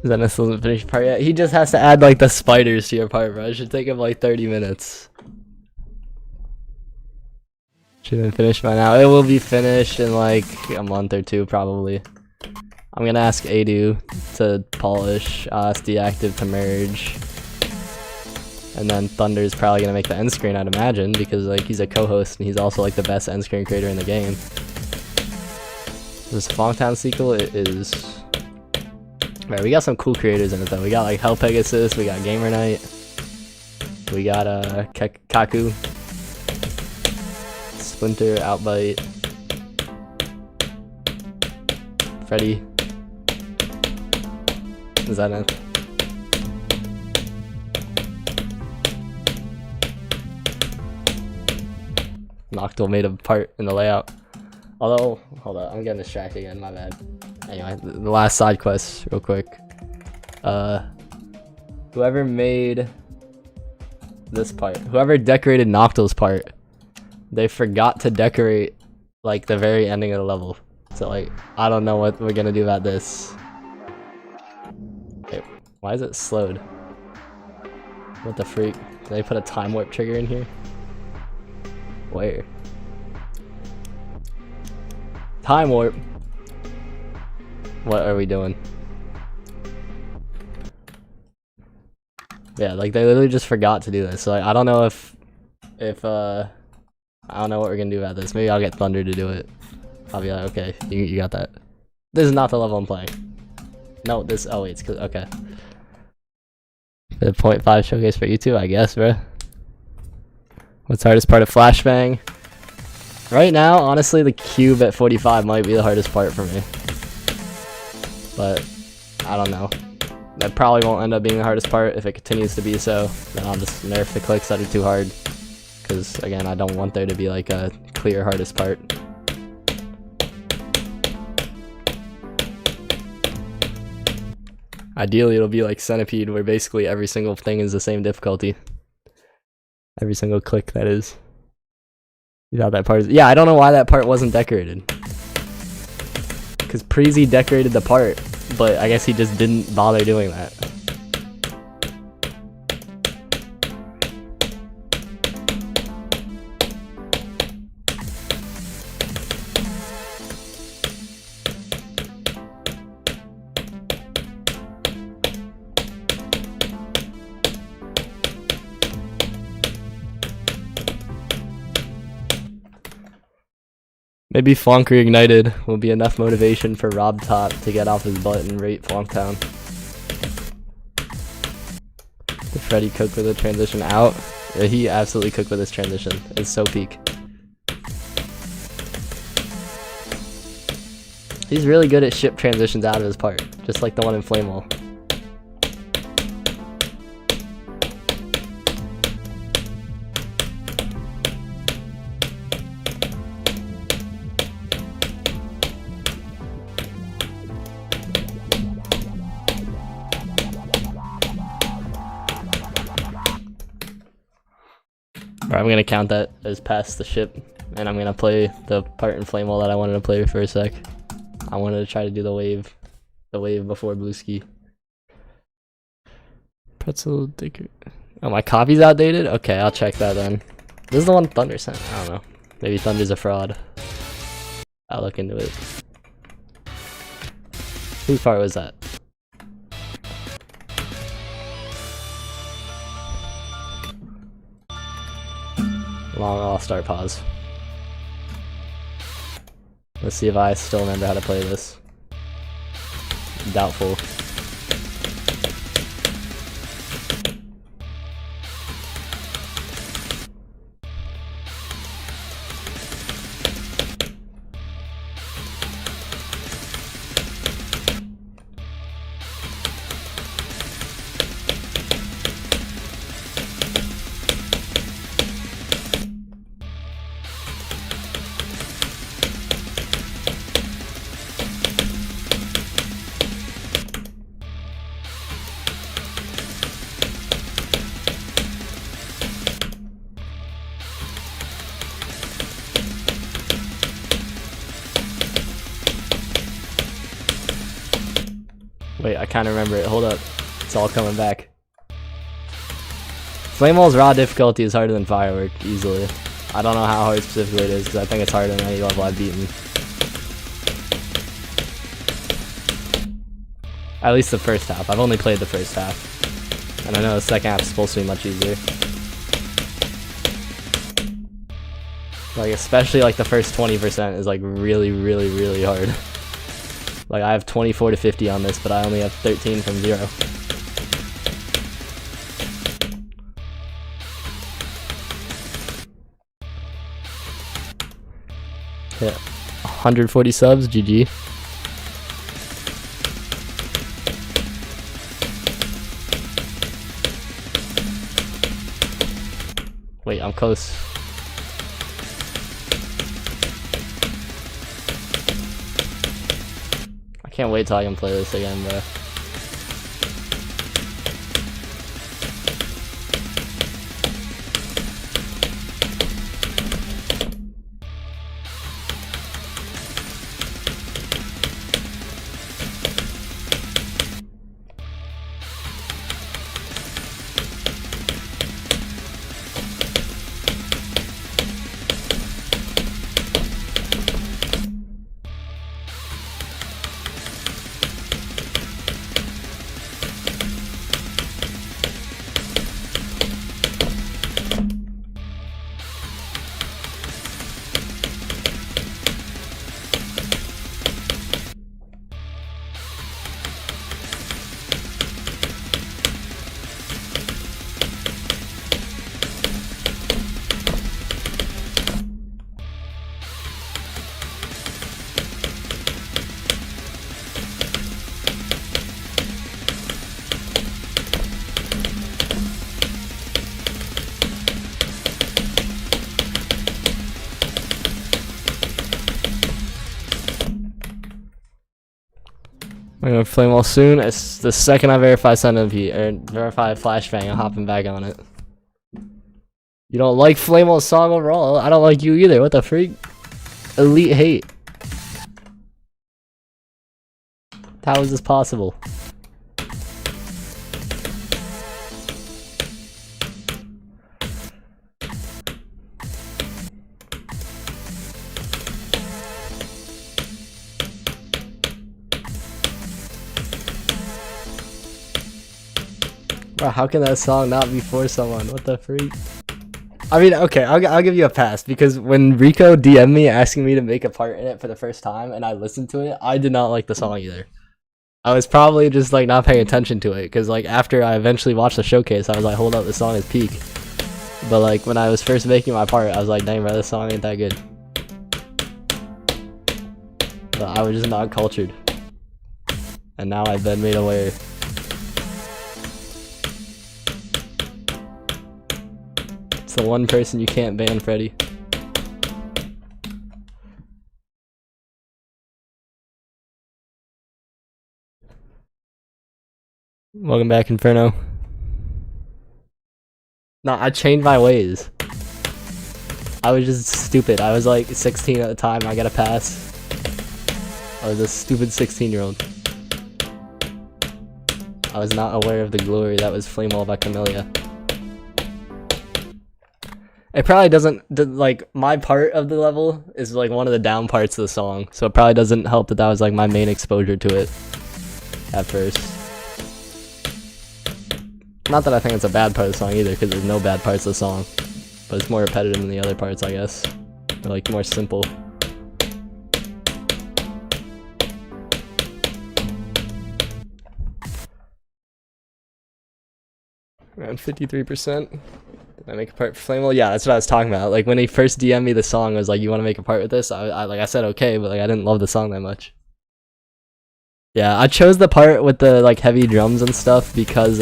Dennis still hasn't finished part yet. He just has to add like the spiders to your part, bro. It should take him like 30 minutes. Should have been finished by now. It will be finished in like a month or two, probably. I'm gonna ask Adu to polish, I'll ask Deactive to merge. And then Thunder's probably gonna make the end screen, I'd imagine, because like he's a co-host and he's also like the best end screen creator in the game. This Fongtown sequel is... Right, we got some cool creators in it though. We got like Hell Pegasus, we got Gamer Knight, we got Kaku, Splinter, Outbite, Freddy. Is that it? Noctil made a part in the layout. Although, hold on, I'm getting distracted again, my bad. Anyway, the last side quest, real quick. Whoever made this part, whoever decorated Noctil's part, they forgot to decorate like the very ending of the level. So like, I don't know what we're gonna do about this. Wait, why is it slowed? What the freak? Did they put a time warp trigger in here? Where? Time warp. What are we doing? Yeah, like they literally just forgot to do this. So like, I don't know if I don't know what we're gonna do about this. Maybe I'll get Thunder to do it. I'll be like, okay, you got that. This is not the level I'm playing. No, this. Oh wait, it's okay. The 0.5 showcase for YouTube, I guess, bro. What's the hardest part of Flashbang? Right now, honestly, the cube at 45 might be the hardest part for me. But I don't know. That probably won't end up being the hardest part. If it continues to be so, then I'll just nerf the clicks that are too hard. Because again, I don't want there to be like a clear hardest part. Ideally, it'll be like Centipede, where basically every single thing is the same difficulty. Every single click, that is. You thought that part is— yeah, I don't know why that part wasn't decorated. Because Preezy decorated the part, but I guess he just didn't bother doing that. Maybe Flunk Reignited will be enough motivation for Rob Top to get off his butt and rate Flunktown. Did Freddy cook with a transition out? Yeah, he absolutely cooked with his transition. It's so peak. He's really good at ship transitions out of his part, just like the one in Flame Wall. Alright, I'm gonna count that as past the ship, and I'm gonna play the part in Flame Wall that I wanted to play for a sec. I wanted to try to do the wave before Blue Ski. Pretzel Dicker. Oh, my copy's outdated? Okay, I'll check that then. This is the one Thunder sent. I don't know. Maybe Thunder's a fraud. I'll look into it. Whose part was that? Long all-star pause. Let's see if I still remember how to play this. Doubtful. Wait, I kind of remember it. Hold up. It's all coming back. Flame Wall's raw difficulty is harder than Firework, easily. I don't know how hard specifically it is, because I think it's harder than any level I've beaten. At least the first half. I've only played the first half. And I know the second half is supposed to be much easier. Like, especially like the first 20% is like really, really, really hard. Like, I have 24 to 50 on this, but I only have 13 from 0. Hit 140 subs, GG. Wait, I'm close. Can't wait till I can play this again, bro. I'm gonna flame all soon. It's the second I verify SendMP or verify FLASHBANG, I'm hopping back on it. You don't like flame all song overall? I don't like you either. What the freak? Elite hate. How is this possible? Bro, how can that song not be for someone? What the freak? I mean, okay, I'll give you a pass because when Rico DM'd me asking me to make a part in it for the first time and I listened to it, I did not like the song either. I was probably just like not paying attention to it because like after I eventually watched the showcase, I was like, hold up, this song is peak. But like when I was first making my part, I was like, dang bro, this song ain't that good. But I was just not cultured. And now I've been made aware. It's the one person you can't ban, Freddy. Welcome back, Inferno. No, I changed my ways. I was just stupid. I was like 16 at the time. I got a pass. I was a stupid 16-year-old. I was not aware of the glory that was Flame All by Camellia. It probably doesn't, like, my part of the level is like one of the down parts of the song, so it probably doesn't help that that was like my main exposure to it at first. Not that I think it's a bad part of the song either, because there's no bad parts of the song, but it's more repetitive than the other parts, I guess. They're like more simple. Around 53%. Did I make a part for Flame? Well, yeah, that's what I was talking about. Like when he first DM'd me the song, I was like, "You want to make a part with this?" I said okay, but like I didn't love the song that much. Yeah, I chose the part with the like heavy drums and stuff because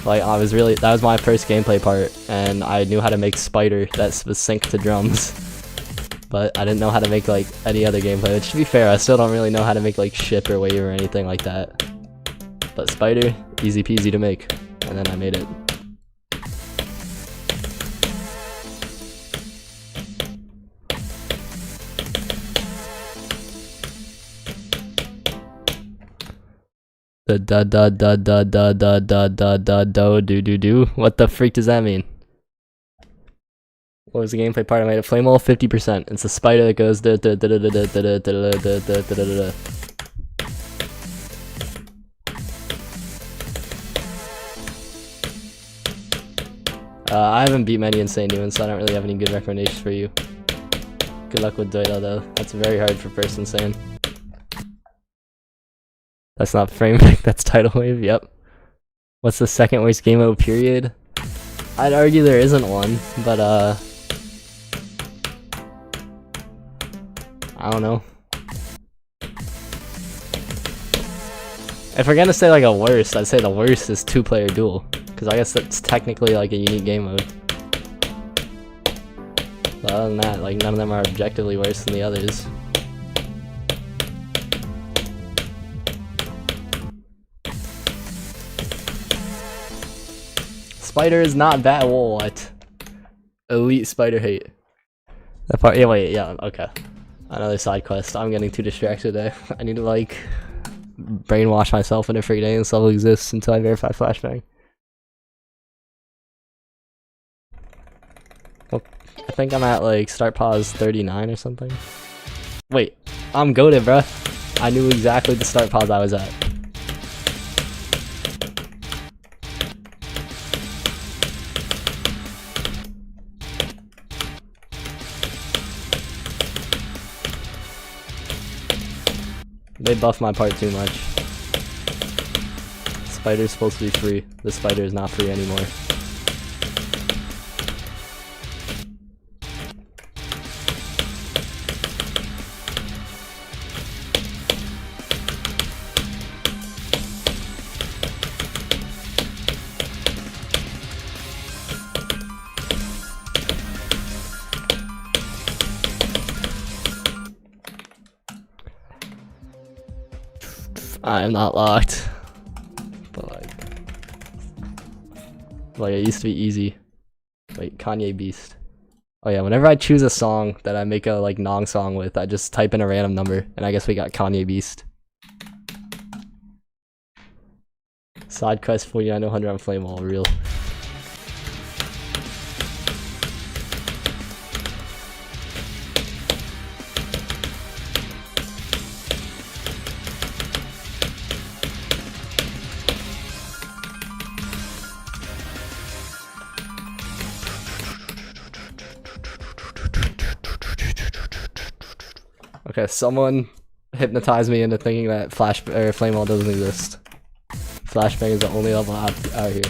like I was really, that was my first gameplay part, and I knew how to make Spider that was synced to drums. But I didn't know how to make like any other gameplay. Which to be fair, I still don't really know how to make like Ship or Wave or anything like that. But Spider, easy peasy to make. And then I made it. The da da da da da da da da da do do do do. What the freak does that mean? What was the gameplay part I made? A Flame All 50%. It's the spider that goes da da da da da da da da da da da da. I haven't beat many Insane Demons, so I don't really have any good recommendations for you. Good luck with Doida though. That's very hard for first Insane. That's not frame pick, that's tidal wave, yep. What's the second worst game mode period? I'd argue there isn't one, but I don't know. If we're gonna say like a worst, I'd say the worst is 2-player duel. Because I guess that's technically like a unique game mode. But other than that, like none of them are objectively worse than the others. Spider is not that what? Elite Spider hate. That part, yeah, wait, yeah, okay. Another side quest. I'm getting too distracted today. I need to like brainwash myself into forgetting this level exists until I verify FLASHBANG. Well, I think I'm at like start pause 39 or something. Wait, I'm goated, bruh. I knew exactly the start pause I was at. They buffed my part too much. Spider's supposed to be free. The spider is not free anymore. I am not locked. But like it used to be easy. Wait, Kanye Beast. Oh yeah, whenever I choose a song that I make a like Nong song with, I just type in a random number, and I guess we got Kanye Beast. Side quest 4900 on Flame Wall, real. Okay, someone hypnotized me into thinking that Flame Wall doesn't exist. Flashbang is the only level out here.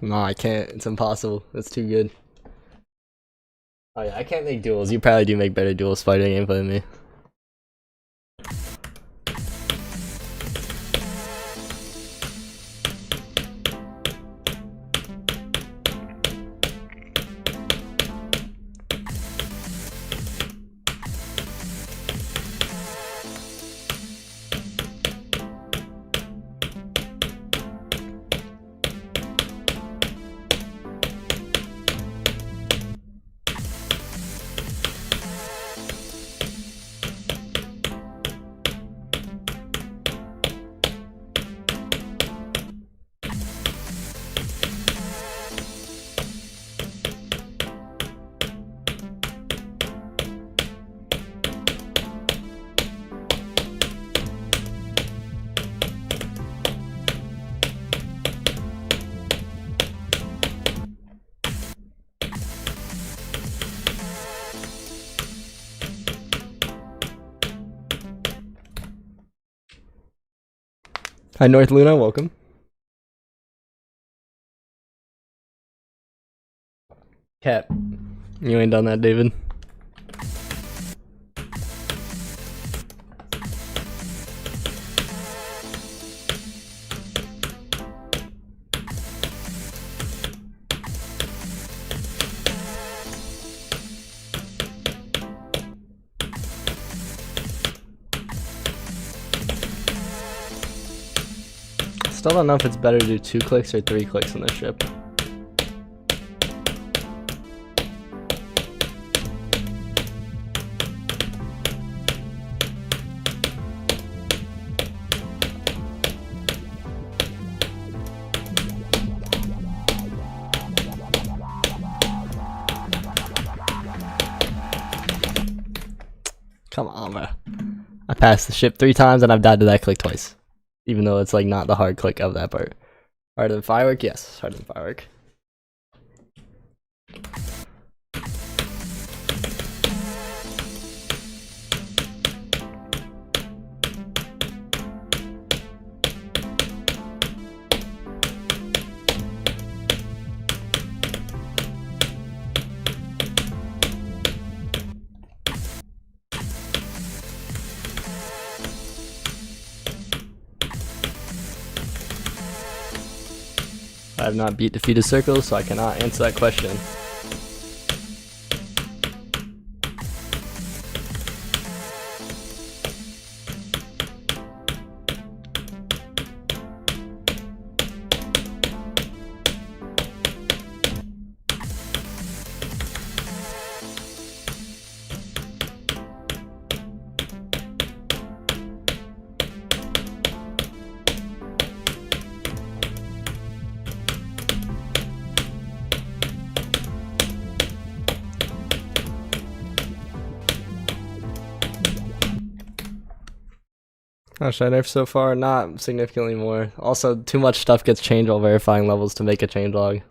No, I can't. It's impossible. It's too good. Oh yeah, I can't make duels. You probably do make better dual spider gameplay than me. Hi North Luna, welcome. Cat, you ain't done that, David. Still don't know if it's better to do 2 clicks or 3 clicks on the ship. Come on, bro. I passed the ship 3 times and I've died to that click twice. Even though it's like not the hard click of that part. Harder than firework? Yes, harder than firework. I have not beat defeated circles, so I cannot answer that question. How should I nerf so far? Not significantly more. Also, too much stuff gets changed while verifying levels to make a changelog.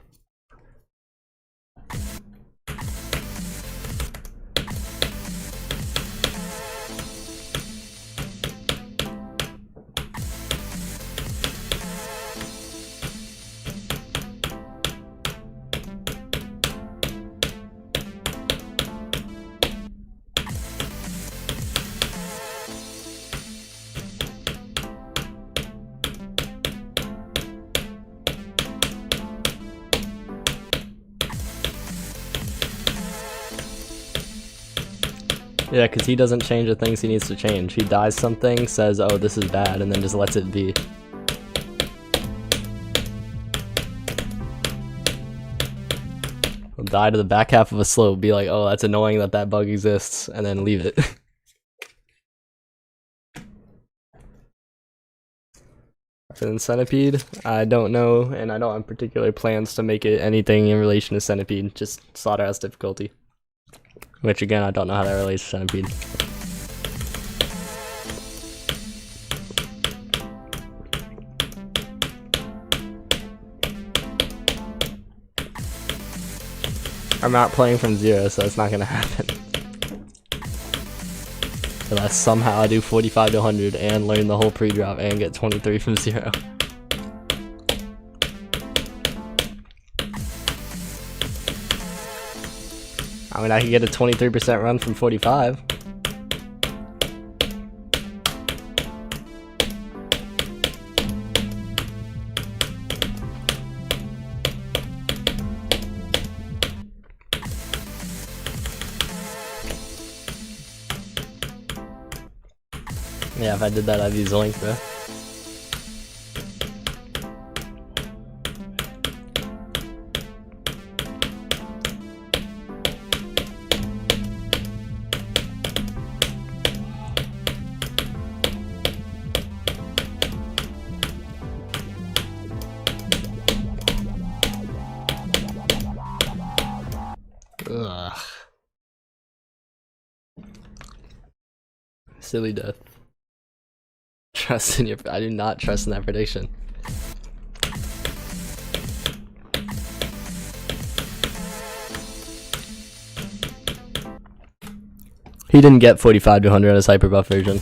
Yeah, because he doesn't change the things he needs to change. He dies something, says, oh, this is bad, and then just lets it be. He'll die to the back half of a slope, be like, oh, that's annoying that that bug exists, and then leave it. And then Centipede, I don't know, and I don't have particular plans to make it anything in relation to Centipede, just Slaughterhouse difficulty. Which again, I don't know how that relates to Centipede. I'm not playing from zero, so it's not gonna happen. Unless somehow I do 45 to 100 and learn the whole pre-drop and get 23 from zero. I mean, I could get a 23% run from 45. Yeah, if I did that, I'd be zoinked, bro. Ugh. Silly death. Trust in your. I do not trust in that prediction. He didn't get 45 to 100 on his hyper buff version.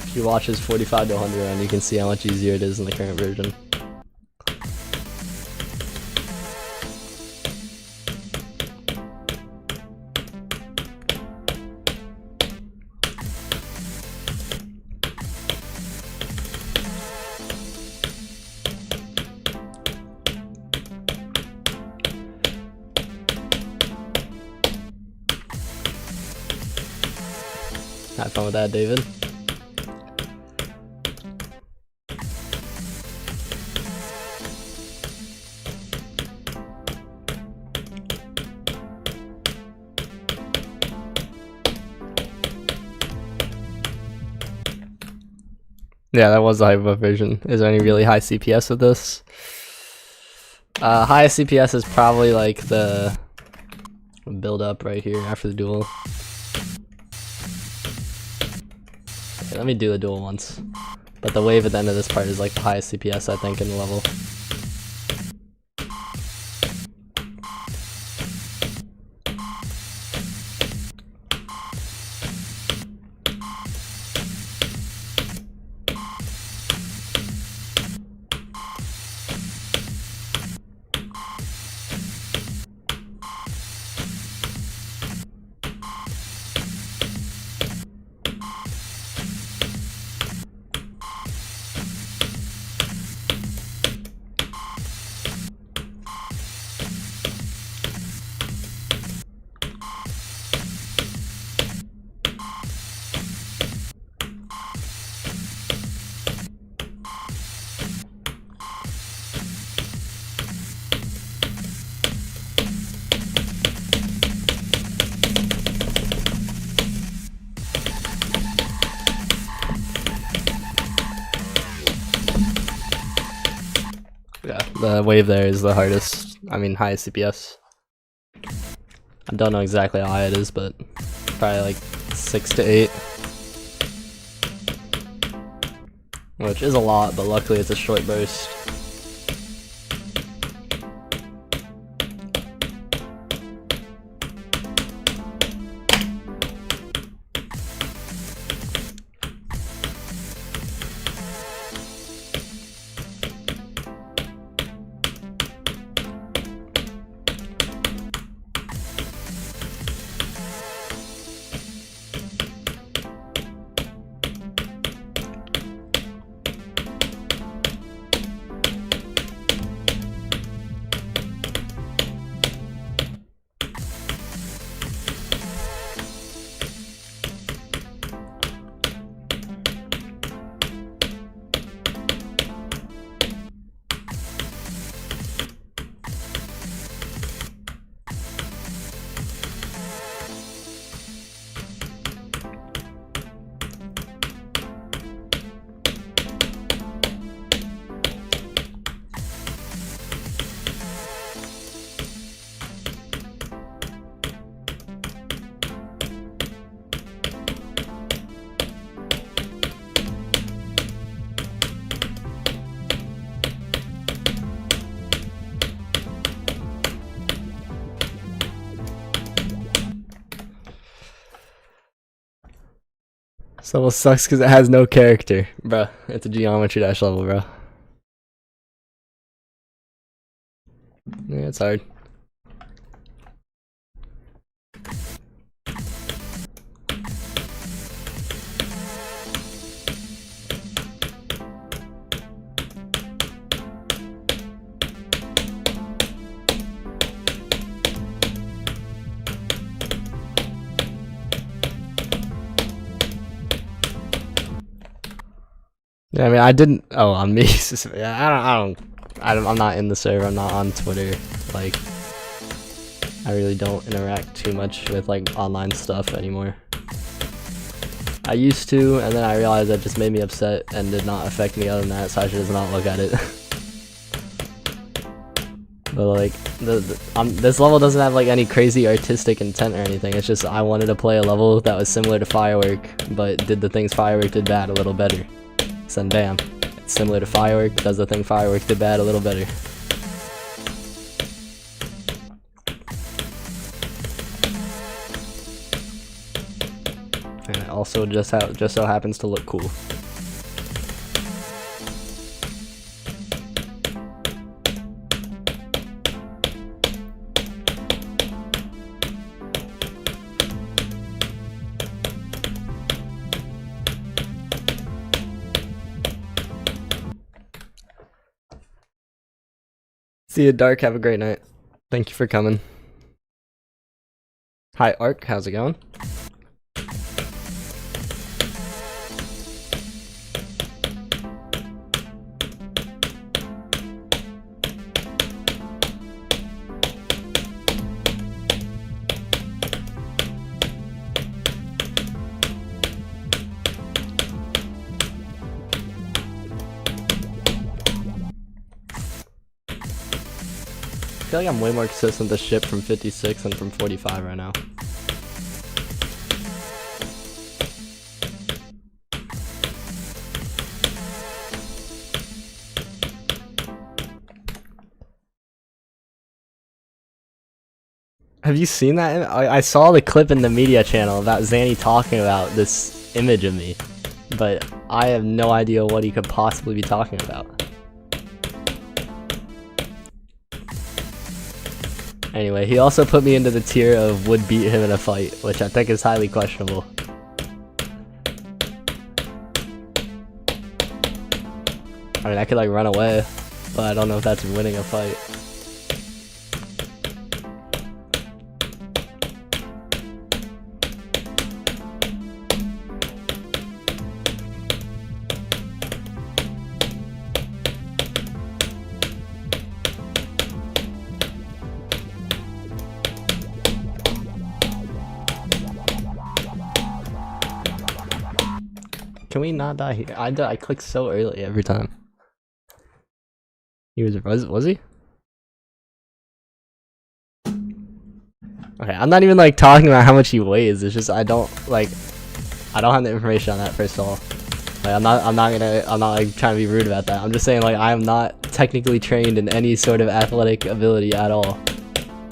If you watch his 45 to 100 run, you can see how much easier it is in the current version. Have fun with that, David. Yeah, that was the hyperbuff version. Is there any really high CPS with this? Highest CPS is probably like the build up right here after the duel. Okay, let me do the duel once. But the wave at the end of this part is like the highest CPS I think in the level. The wave there is the hardest. I mean, highest CPS. I don't know exactly how high it is, but probably like 6 to 8. Which is a lot, but luckily it's a short burst. This level sucks because it has no character. Bruh, it's a geometry dash level, bro. Yeah, it's hard. Yeah, I mean, I didn't. Oh, on me specifically. I'm not in the server. I'm not on Twitter. Like, I really don't interact too much with like online stuff anymore. I used to, and then I realized that just made me upset and did not affect me other than that, so I should just not look at it. But like, this level doesn't have like any crazy artistic intent or anything. It's just I wanted to play a level that was similar to Firework, but did the things Firework did bad a little better. So then bam, it's similar to Firework, does the thing Firework did bad a little better. And it also just so happens to look cool. See you, Dark. Have a great night. Thank you for coming. Hi, Ark. How's it going? I feel like I'm way more consistent to ship from 56 than from 45 right now. Have you seen that? I saw the clip in the media channel about Zanny talking about this image of me, but I have no idea what he could possibly be talking about. Anyway, he also put me into the tier of would beat him in a fight, which I think is highly questionable. I mean, I could like run away, but I don't know if that's winning a fight. Can we not die here? I click so early every time. He was he? Okay, I'm not even like talking about how much he weighs. It's just I don't have the information on that first of all. Like I'm not like trying to be rude about that. I'm just saying like I am not technically trained in any sort of athletic ability at all.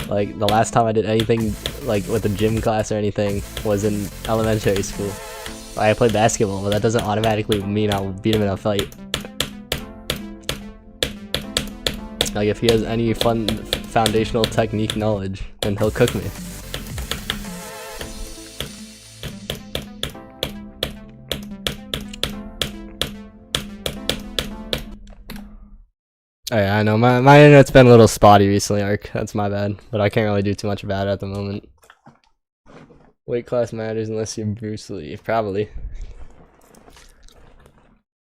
Like the last time I did anything like with a gym class or anything was in elementary school. Like, I played basketball, but that doesn't automatically mean I'll beat him in a fight. Like if he has any fun foundational technique knowledge, then he'll cook me. Oh yeah, I know, my internet's been a little spotty recently, Ark. That's my bad. But I can't really do too much about it at the moment. Weight class matters unless you're Bruce Lee. Probably.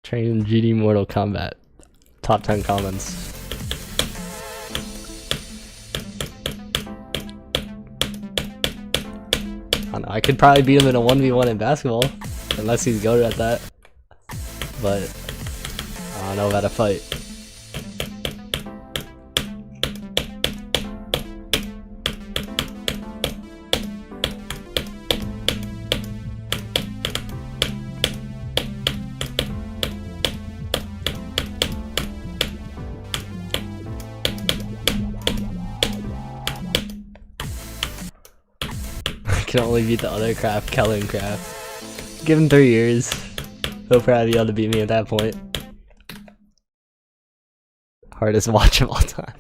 Trained in GD Mortal Kombat. Top 10 comments. I don't know, I could probably beat him in a 1v1 in basketball. Unless he's goated at that. But I don't know about a fight. Can only beat the other craft, Kellen Craft. Give him 3 years. He'll probably be able to beat me at that point. Hardest watch of all time.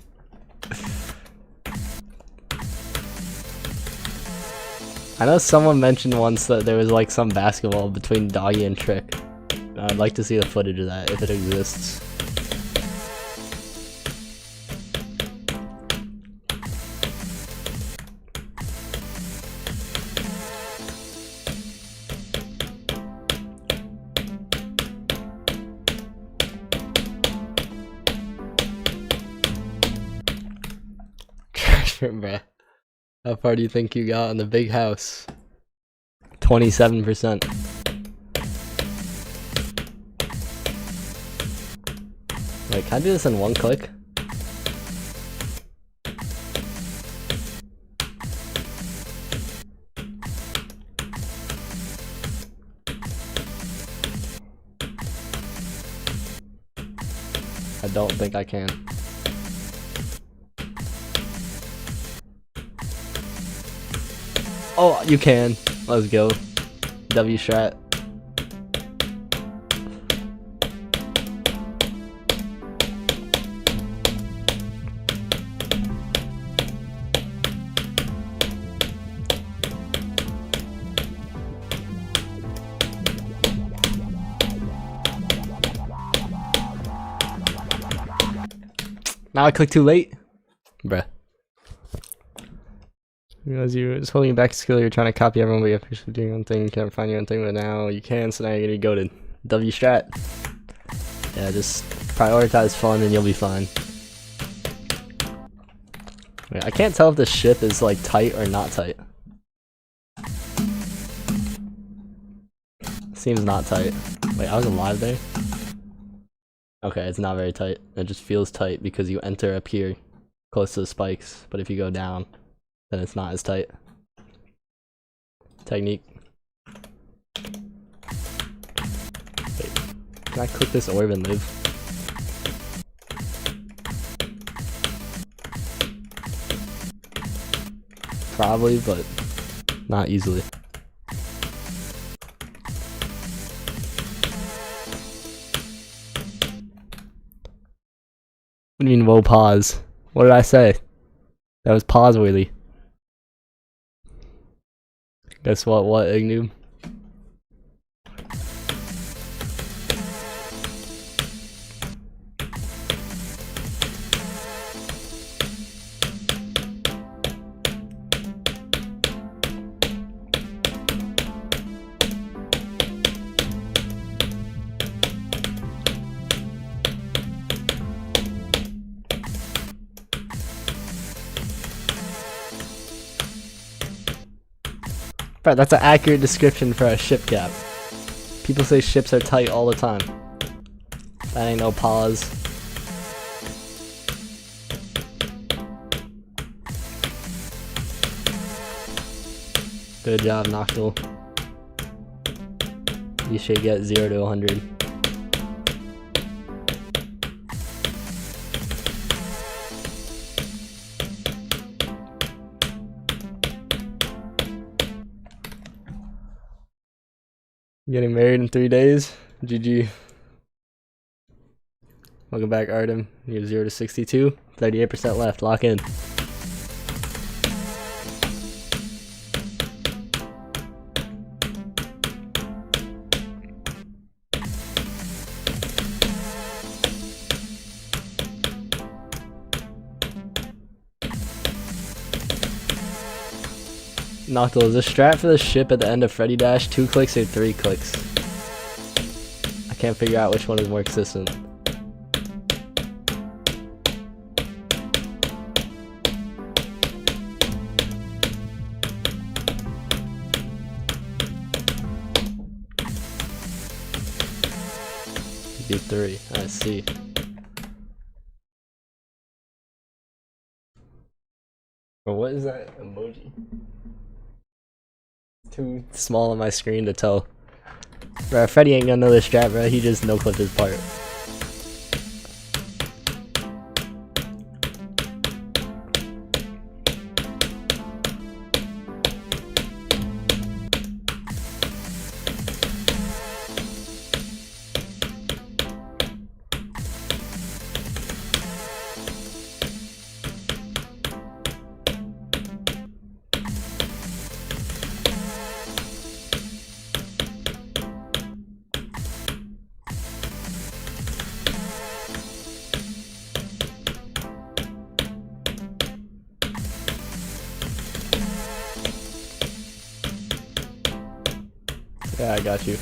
I know someone mentioned once that there was like some basketball between Doggy and Trick. I'd like to see the footage of that if it exists. Bruh. How far do you think you got on the big house? 27%. Wait, can I do this in one click? I don't think I can. Oh, you can. Let's go. W strat. Now I clicked too late. Bruh. Because you was holding back skill, you're trying to copy everyone, but you have to do your own thing. You can't find your own thing, but now you can, so now you're gonna go to W strat. Yeah, just prioritize fun and you'll be fine. Wait, I can't tell if this ship is like tight or not tight. Seems not tight. Wait, I was alive there? Okay, it's not very tight. It just feels tight because you enter up here close to the spikes, but if you go down, then it's not as tight. Technique. Wait, can I click this orb and live? Probably, but not easily. What do you mean, whoa, pause? What did I say? That was pause worthy. Guess what, Ignoob? Right, that's an accurate description for a ship cap. People say ships are tight all the time. That ain't no pause. Good job, Noctil. You should get 0 to 100. Getting married in 3 days. GG. Welcome back, Artem. You have 0 to 62. 38% left. Lock in. Noctil, is the strat for the ship at the end of Freddy Dash 2 clicks or 3 clicks? I can't figure out which one is more consistent. B3, I see. But what is that emoji? Too small on my screen to tell. Bro, Freddy ain't gonna know this strat, bro. He just no-clipped his part. Yeah, I got you.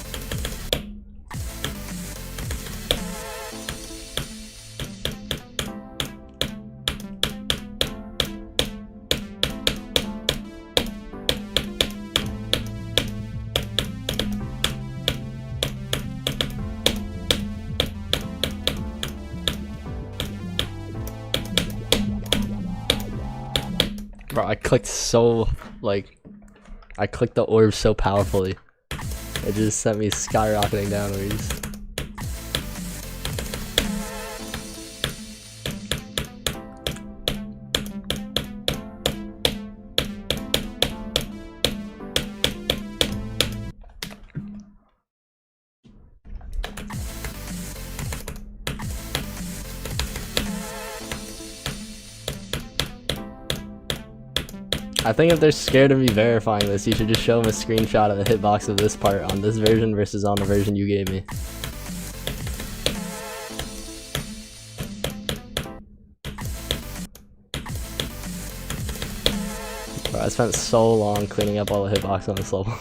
Bro, I clicked so, like, I clicked the orb so powerfully. It just sent me skyrocketing downwards. I think if they're scared of me verifying this, you should just show them a screenshot of the hitbox of this part on this version versus on the version you gave me. Bro, I spent so long cleaning up all the hitbox on this level.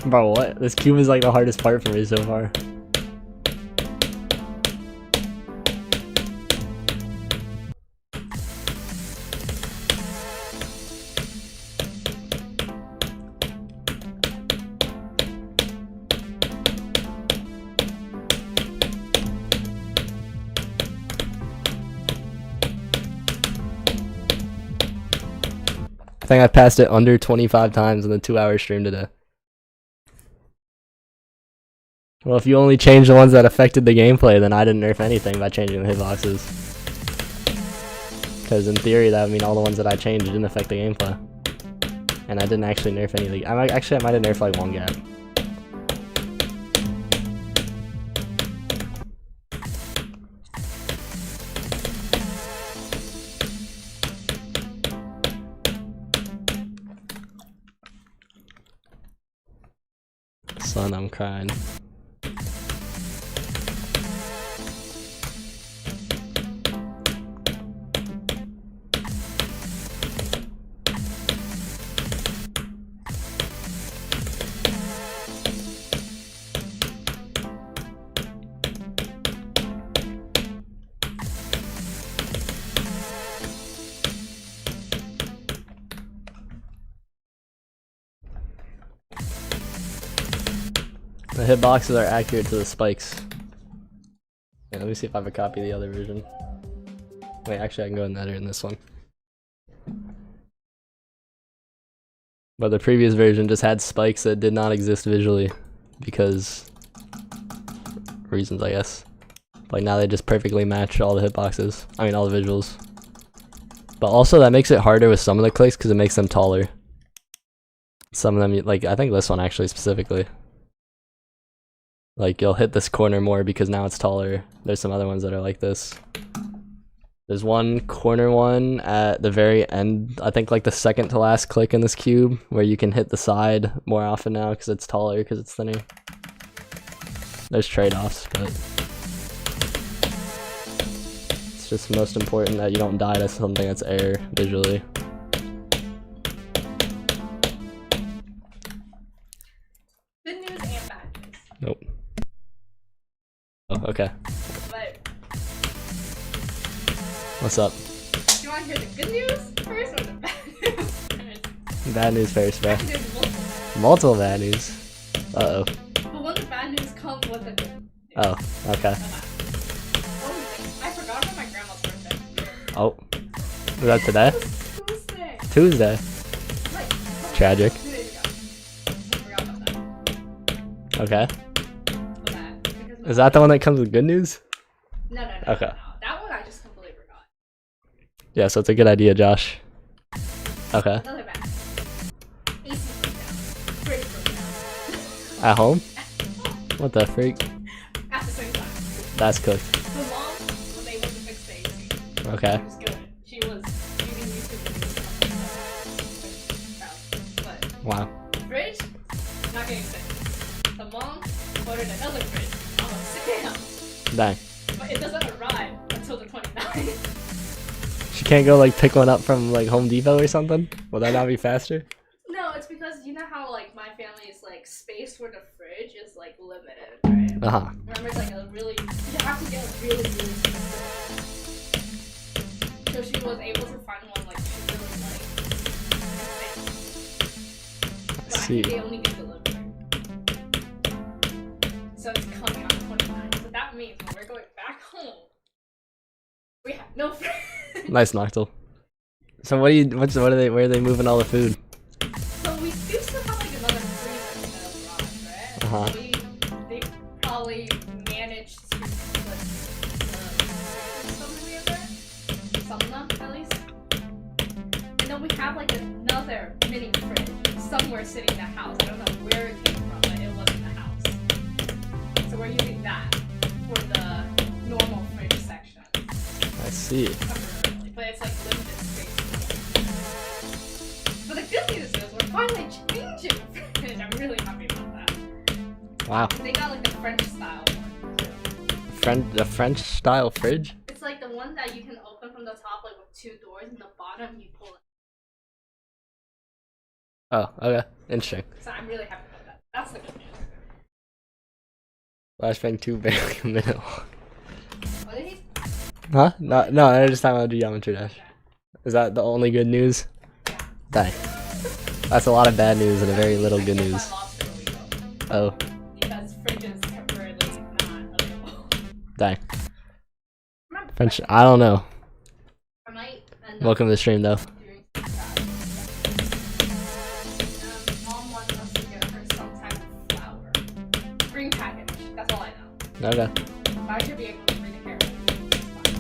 Bro, what? This cube is like the hardest part for me so far. I think I passed it under 25 times in the 2-hour stream today. Well, if you only change the ones that affected the gameplay, then I didn't nerf anything by changing the hitboxes. Because in theory, that would mean all the ones that I changed didn't affect the gameplay. And I didn't actually nerf any of the... I might have nerfed like one gap. Son, I'm crying. The hitboxes are accurate to the spikes. Yeah, let me see if I have a copy of the other version. Wait, actually I can go and edit in this one. But the previous version just had spikes that did not exist visually because reasons, I guess. Like now they just perfectly match all the hitboxes. I mean all the visuals. But also that makes it harder with some of the clicks because it makes them taller. Some of them, like I think this one actually specifically. Like you'll hit this corner more because now it's taller. There's some other ones that are like this. There's one corner one at the very end, I think like the second to last click in this cube, where you can hit the side more often now because it's taller, because it's thinner. There's trade-offs, but it's just most important that you don't die to something that's air visually. Good news and bad news. Nope. Oh, okay. But What's up? do you want to hear the good news first or the bad news first? Bad news first, bro. Actually, there's multiple. Multiple bad news. Uh-oh. But when the bad news comes with the good news. Oh, okay. One thing, I forgot about my grandma's birthday. Oh. Was that today? Tuesday. Tuesday. Like, Tragic. 2 days ago. I forgot about that. Okay. For that. Because Is that the one that comes with good news? No. Okay. No. That one I just completely forgot. Yeah, so it's a good idea, Josh. Okay. Another bad. AC broke down. Fridge broke down. At home? What the freak? At the same time. That's cooked. The mom was able to fix the AC. Okay. It was good. She was using YouTube videos. But Wow. fridge, not getting fixed. The mom ordered another fridge on a sale, Dang. but it doesn't arrive until the 29th. She can't go like pick one up from like Home Depot or something? Will that not be faster? No, it's because you know how like my family's like space for the fridge is like limited, right? Uh-huh. Remember, it's like a really, you have to get really specific. So she was able to find one like she really liked. But I see. think they only get delivered. So it's coming on the 29th. So that means when we're going back home, we have no fridge. Nice, Noctil. So where are they moving all the food? So we do still have like another freezer in the garage, right? Uh-huh. So they probably managed to put something in there. Some of them, at least. And then we have like another mini fridge somewhere sitting in the house. I don't know where it came from, but it was in the house. So we're using that for the normal fridge section. I see. Temporarily, but it's like limited space. But the good news is we're finally changing the fridge. I'm really happy about that. Wow. They got like the French style one. A French style fridge? It's like the one that you can open from the top, like with 2 doors, and the bottom you pull it. Oh, okay. Interesting. So I'm really happy about that. That's the good news. FLASHBANG 2 barely a minute long. What did he? Huh? No, I just time I'll do Geometry Dash. Is that the only good news? Yeah. Dang. That's a lot of bad news and a very little good I can't news. find lobster where we go, Oh, because fridge is temporarily not available. dang. I'm not- French, I don't know. I might end up Welcome to the stream though. doing that. Mom wants us to get her some type of flour. Green package. That's all I know. Okay. But I should be able to bring it here. It's fine.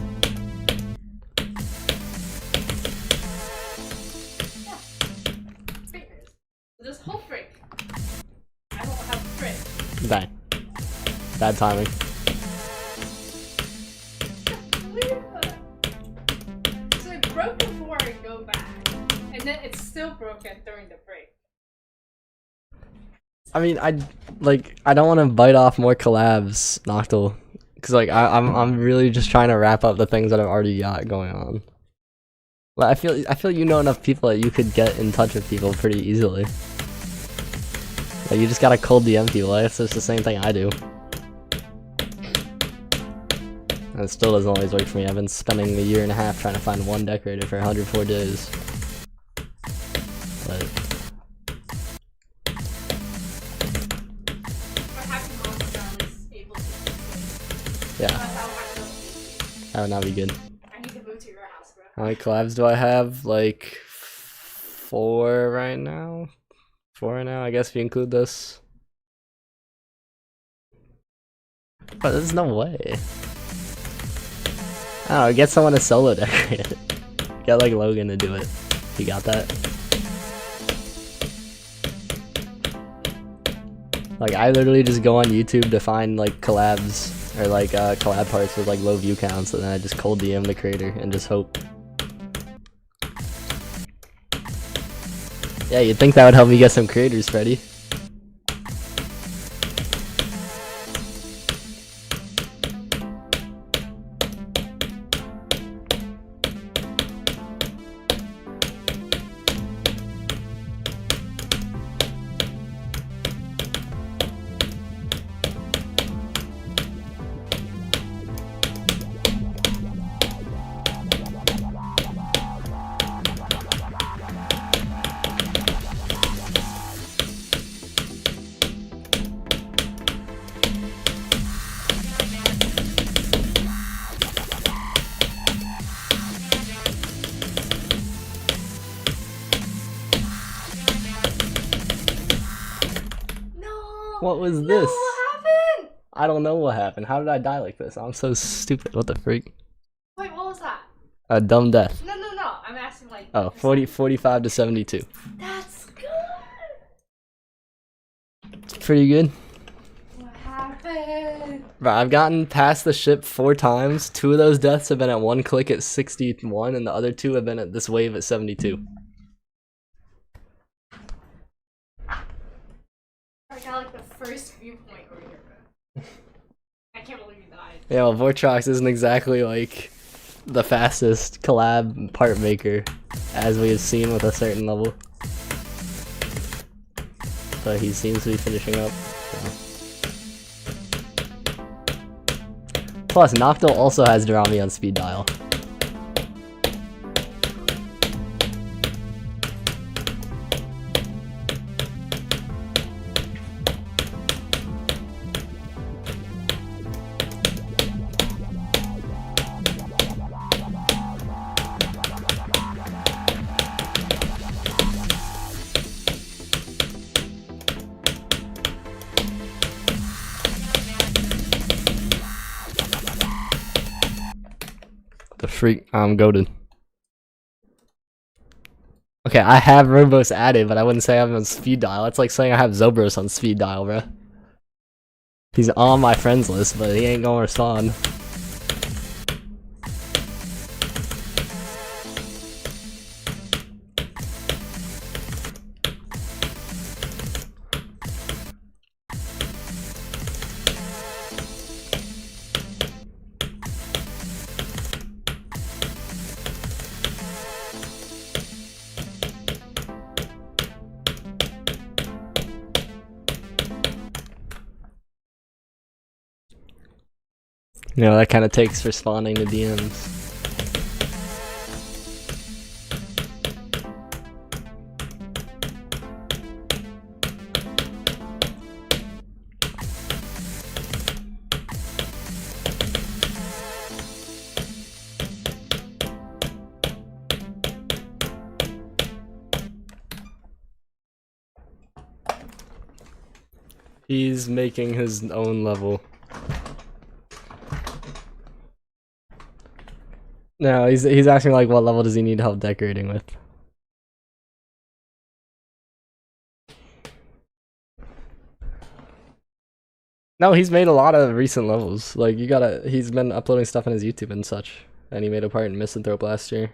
Yeah. Great news. This whole fridge, I won't have a fridge. Dang. Bad timing. So it broke before I go back, and then it's still broken during the break. I mean, I don't want to bite off more collabs, Noctil, because like I'm really just trying to wrap up the things that I've already got going on. But I feel you know enough people that you could get in touch with people pretty easily. Like you just gotta cold DM people. Like, it's just the same thing I do. And it still doesn't always work for me. I've been spending a year and a half trying to find one decorator for 104 days. But What happened Yeah. Unless I will have to go to YouTube. That would not be good. I need to move to your house, bro. How many collabs do I have? Like 4 right now. 4 now, I guess if you include this. But there's no way. I don't know, get someone to solo decorate it. Get like Logan to do it. You got that? Like I literally just go on YouTube to find like collabs or like collab parts with like low view counts, and then I just cold DM the creator and just hope. Yeah, you'd think that would help me get some creators, Freddy. What was No, this? what happened? I don't know what happened. How did I die like this? I'm so stupid. What the freak? Wait, what was that? A dumb death. No. I'm asking like. Oh, 45 to 72. That's good. It's pretty good. What happened? Bro, I've gotten past the ship 4 times. 2 of those deaths have been at 1 click at 61, and the other 2 have been at this wave at 72. I got like the first viewpoint over here, bro. I can't believe you died. Yeah, well, Vortrox isn't exactly like the fastest collab part maker, as we have seen with a certain level. But he seems to be finishing up. So. Plus, Noctil also has Durami on speed dial. The freak, I'm goated. Okay, I have Robos added, but I wouldn't say I have him on speed dial. It's like saying I have Zobros on speed dial, bro. He's on my friends list, but he ain't gonna respond. You know, that kind of takes responding to DMs. He's making his own level. No, he's asking like what level does he need help decorating with. No, he's made a lot of recent levels. Like he's been uploading stuff on his YouTube and such. And he made a part in Misanthrope last year.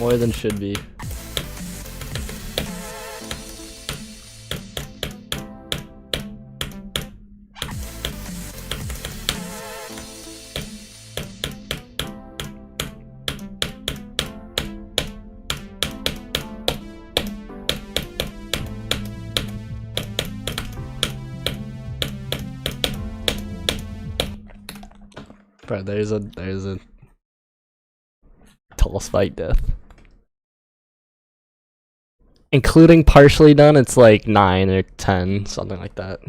More than should be. Bro, there's a tall spike death. Including partially done, it's like 9 or 10, something like that.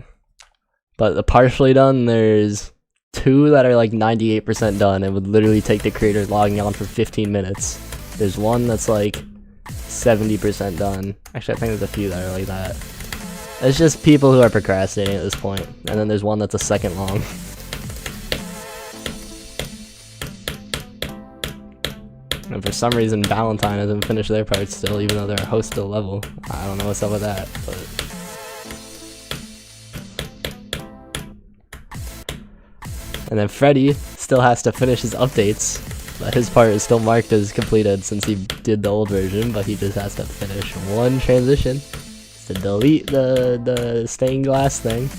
But the partially done, there's 2 that are like 98% done and would literally take the creator logging on for 15 minutes. There's one that's like 70% done. Actually, I think there's a few that are like that. It's just people who are procrastinating at this point. And then there's one that's a second long. And for some reason, Valentine hasn't finished their part still, even though they're a host to the level. I don't know what's up with that, but... And then Freddy still has to finish his updates, but his part is still marked as completed since he did the old version, but he just has to finish one transition to delete the stained glass thing.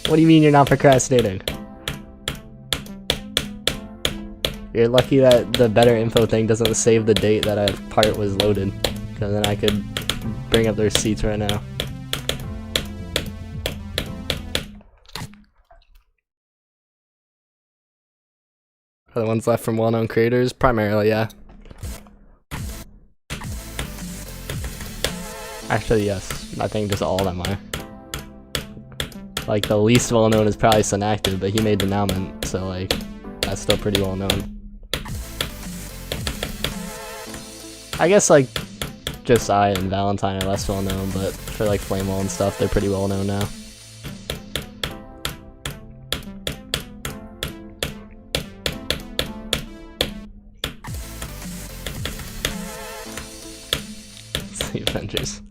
What do you mean you're not procrastinating? You're lucky that the better info thing doesn't save the date that a part was loaded, because then I could bring up the receipts right now. Are the ones left from well-known creators? Primarily, yeah. Actually, yes. I think just all of them are. Like, the least well-known is probably Synactive, but he made the Denouement, so like, that's still pretty well-known. I guess like just I and Valentine are less well known, but for like Flamewall and stuff, they're pretty well known now. It's the Avengers.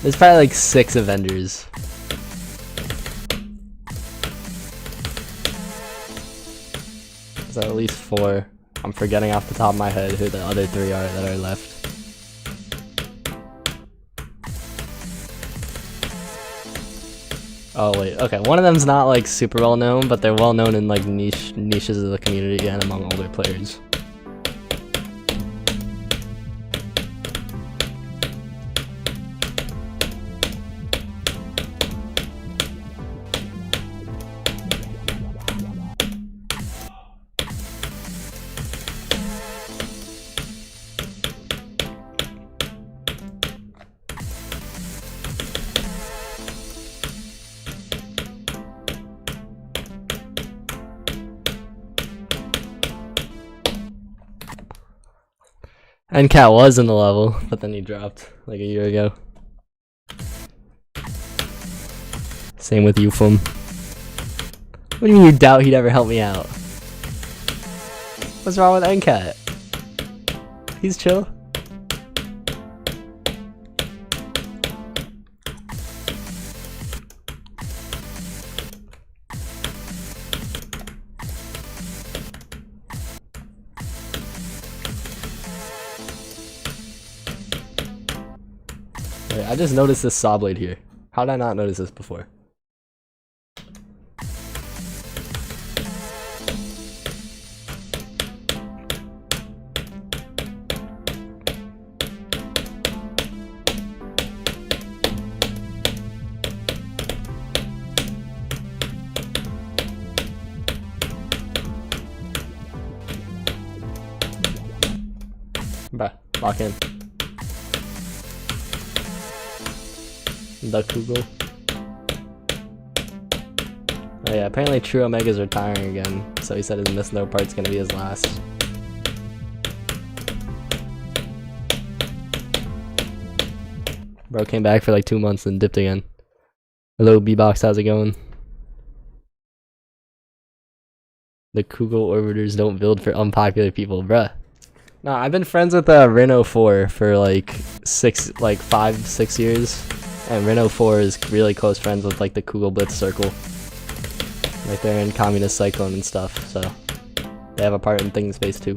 There's probably like 6 Avengers. So at least 4. I'm forgetting off the top of my head who the other 3 are that are left. Oh wait, okay, one of them's not like super well known, but they're well known in like niches of the community and among older players. And Cat was in the level, but then he dropped like a year ago. Same with Euphem. What do you mean you doubt he'd ever help me out? What's wrong with NCAT? He's chill. Wait, I just noticed this saw blade here. How did I not notice this before? Bruh, lock in. The Kugel. Oh yeah, apparently True Omega's retiring again, so he said his Miss No part's gonna be his last. Bro came back for like 2 months and dipped again. Hello B-Box, how's it going? The Kugel orbiters don't build for unpopular people, bruh. No, I've been friends with Reno 4 for like 5-6 years. And Reno 4 is really close friends with like the Kugel Blitz circle. Like they're in Communist Cyclone and stuff, so They have a part in Thing Space too.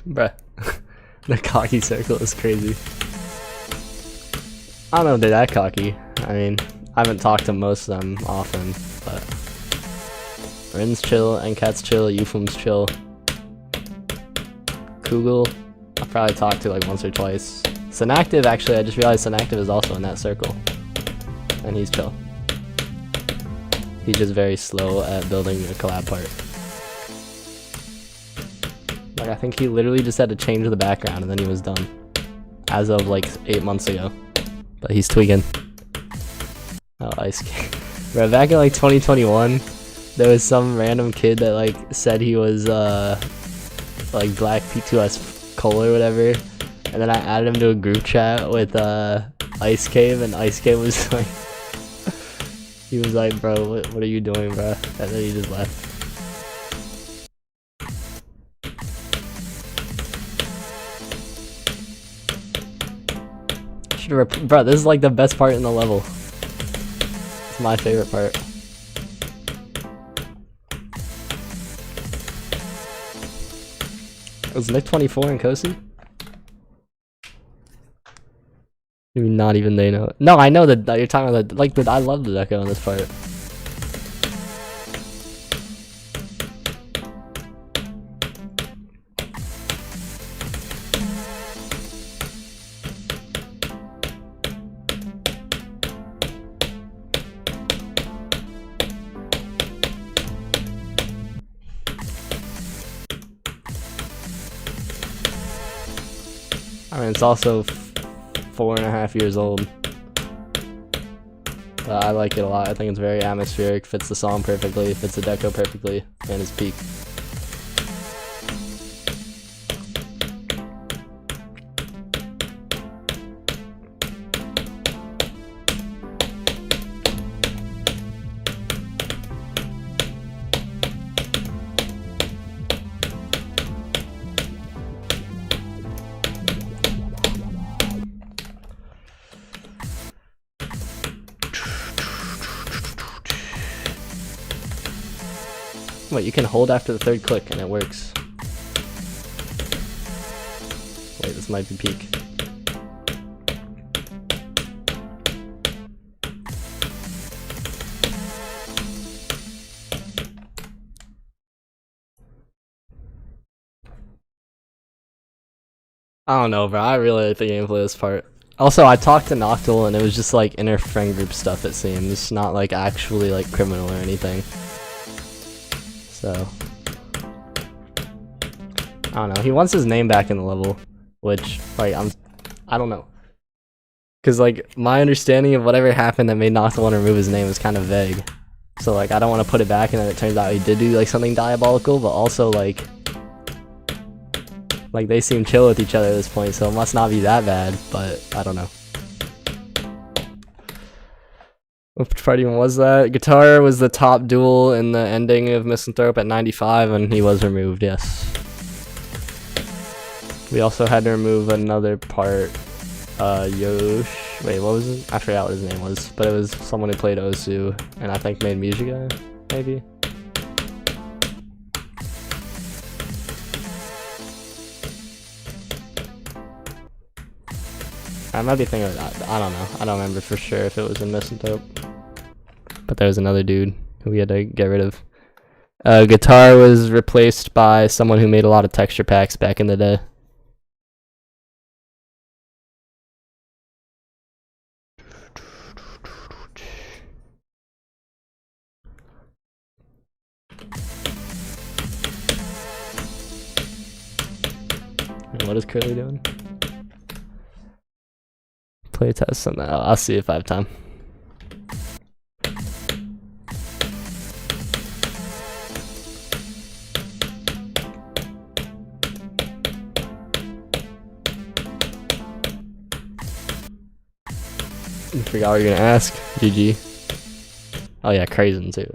Bruh. The cocky circle is crazy. I don't know if they're that cocky. I mean, I haven't talked to most of them often, but Rin's chill, NCAT's chill, Eupham's chill. Kugel, I've probably talked to like once or twice. Synactive, actually, I just realized Synactive is also in that circle. And he's chill. He's just very slow at building a collab part. Like, I think he literally just had to change the background and then he was done. As of like 8 months ago. But he's tweaking. Oh, Ice King. Bro, back in like 2021, there was some random kid that like said he was like Black P2S Cole or whatever. And then I added him to a group chat with Ice Cave, and Ice Cave was like, he was like, bro, what are you doing, bro? And then he just left. Bro, this is like the best part in the level. It's my favorite part. Was Nick 24 in Kosi? Maybe not even they know. No, I know that you're talking about the I love the deco in this part. I mean, it's also 4.5 years old. But I like it a lot. I think it's very atmospheric, fits the song perfectly, fits the deco perfectly, and is peak. Wait, you can hold after the third click and it works. Wait, this might be peak. I don't know, bro. I really like the gameplay this part. Also, I talked to Noctil and it was just like inner friend group stuff, it seems. Not like actually like criminal or anything. So, I don't know. He wants his name back in the level, which, like, I don't know. Cause like, my understanding of whatever happened that made Noctil want to remove his name is kind of vague. So like, I don't want to put it back and then it turns out he did do like something diabolical, but also like they seem chill with each other at this point, so it must not be that bad, but I don't know. Which part even was that? Guitar was the top duel in the ending of Misanthrope at 95, and he was removed, yes. We also had to remove another part, Yosh. Wait, what was it? I forgot what his name was, but it was someone who played Osu, and I think made Musica, maybe? I might be thinking of that. I don't know. I don't remember for sure if it was in Misanthrope. But there was another dude who we had to get rid of. Guitar was replaced by someone who made a lot of texture packs back in the day. And what is Curly doing? Playtest on that. I'll see if I have time. I forgot what you're gonna ask. GG. Oh yeah, Crazen too.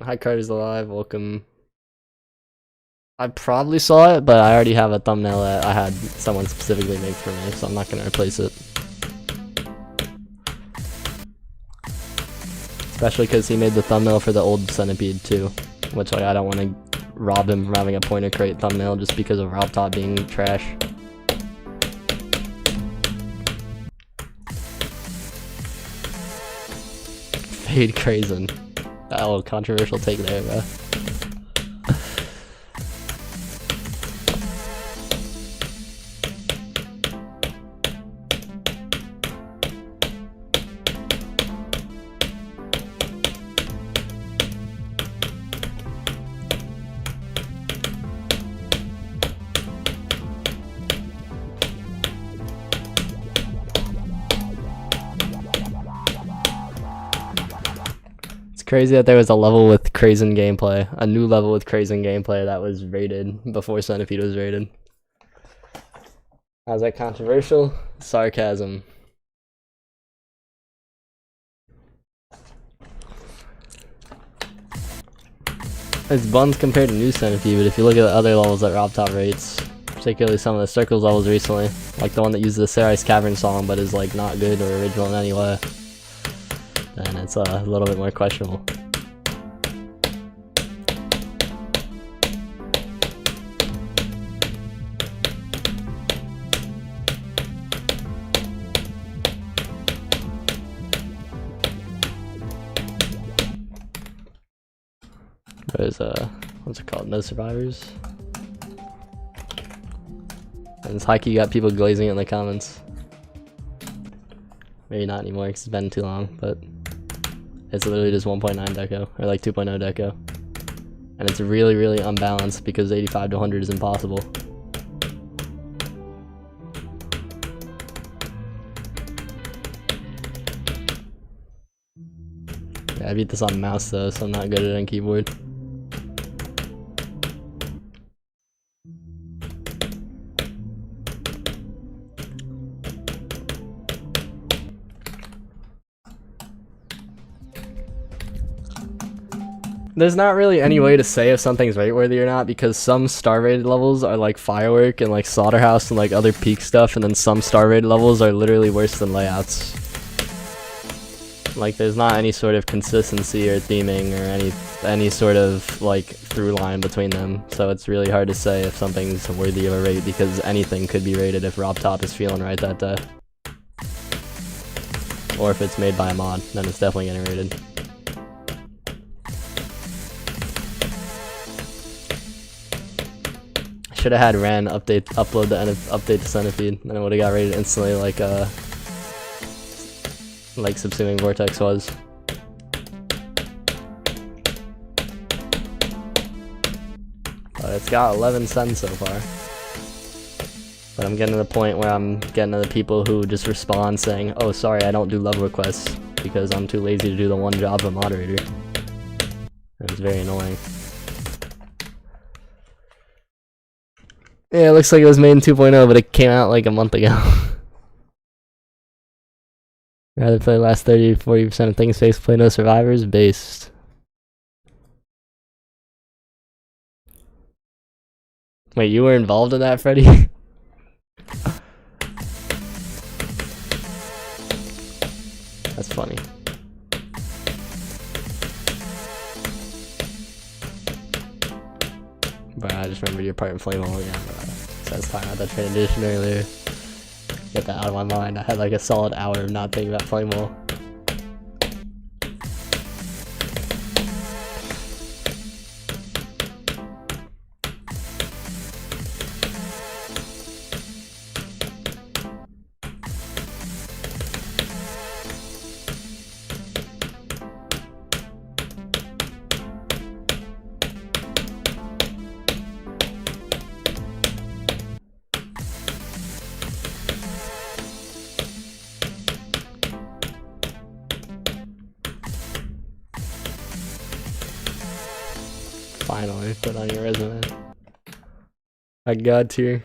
Hi Carter's alive, welcome. I probably saw it, but I already have a thumbnail that I had someone specifically make for me, so I'm not gonna replace it. Especially because he made the thumbnail for the old Centipede too, which like I don't want to rob him from having a pointer crate thumbnail just because of Rob Top being trash. Fade Crazen. Oh, controversial take there, bro. Crazy that there was a level with Crazen gameplay, a new level with Crazen gameplay that was rated before Centipede was rated. How's that controversial? Sarcasm. It's buns compared to new Centipede, but if you look at the other levels that Rob Top rates, particularly some of the Circles levels recently, like the one that uses the Sarais Cavern song but is like not good or original in any way, then it's a little bit more questionable. There's what's it called? No Survivors. And this Hikey got people glazing it in the comments. Maybe not anymore because it's been too long, but it's literally just 1.9 deco, or like 2.0 deco. And it's really, really unbalanced because 85 to 100 is impossible. Yeah, I beat this on mouse though, so I'm not good at it on keyboard. There's not really any way to say if something's rate worthy or not, because some star rated levels are like Firework and like Slaughterhouse and like other peak stuff, and then some star rated levels are literally worse than layouts. Like there's not any sort of consistency or theming or any sort of like through line between them, so it's really hard to say if something's worthy of a rate because anything could be rated if Rob Top is feeling right that day. Or if it's made by a mod, then it's definitely getting rated. Should have had Ran upload the update to Centipede, then it would have got rated instantly like Subsuming Vortex was. But it's got 11 sends so far. But I'm getting to the point where I'm getting to the people who just respond saying, "Oh, sorry, I don't do love requests because I'm too lazy to do the one job of a moderator." And it's very annoying. Yeah, it looks like it was made in 2.0, but it came out like a month ago. Rather play last 30-40% of things face play no survivors based. Wait, you were involved in that, Freddy? That's funny. But I just remember your part in Flame Wall again. So I was talking about that transition earlier. Get that out of my mind. I had like a solid hour of not thinking about Flame Wall. Finally, put on your resume. I got to.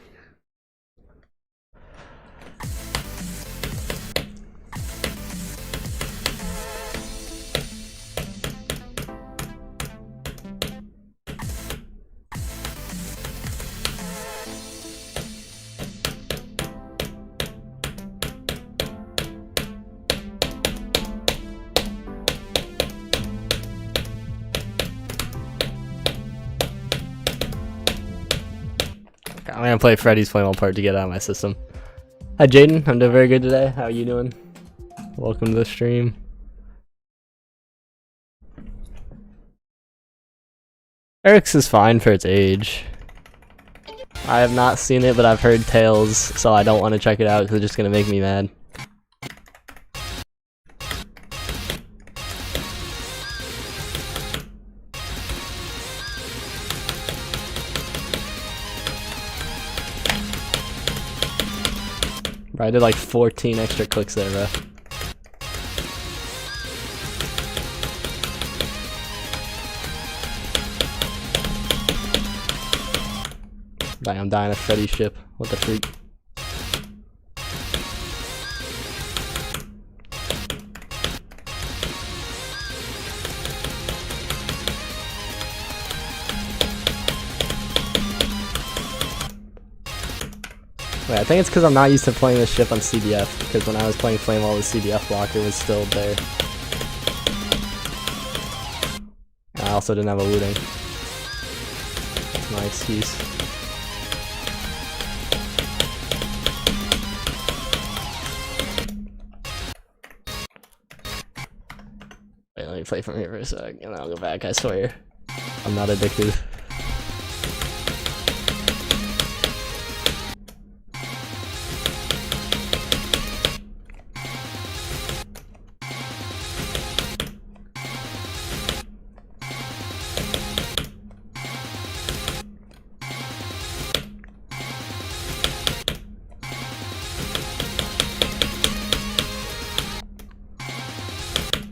I'm gonna play Freddy's Flame part to get out of my system. Hi Jaden, I'm doing very good today. How are you doing? Welcome to the stream. Eric's is fine for its age. I have not seen it, but I've heard tales, so I don't want to check it out because it's just gonna make me mad. Bro, I did like 14 extra clicks there, bro. Dang, I'm dying of Freddy's ship. What the freak? Wait, I think it's because I'm not used to playing this ship on CDF, because when I was playing Flame Wall, the CDF blocker was still there. And I also didn't have a looting. That's my excuse. Wait, let me play from here for a sec, and then I'll go back, I swear. I'm not addicted.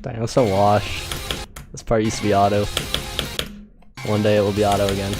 Dang, I'm so washed. This part used to be auto. One day it will be auto again.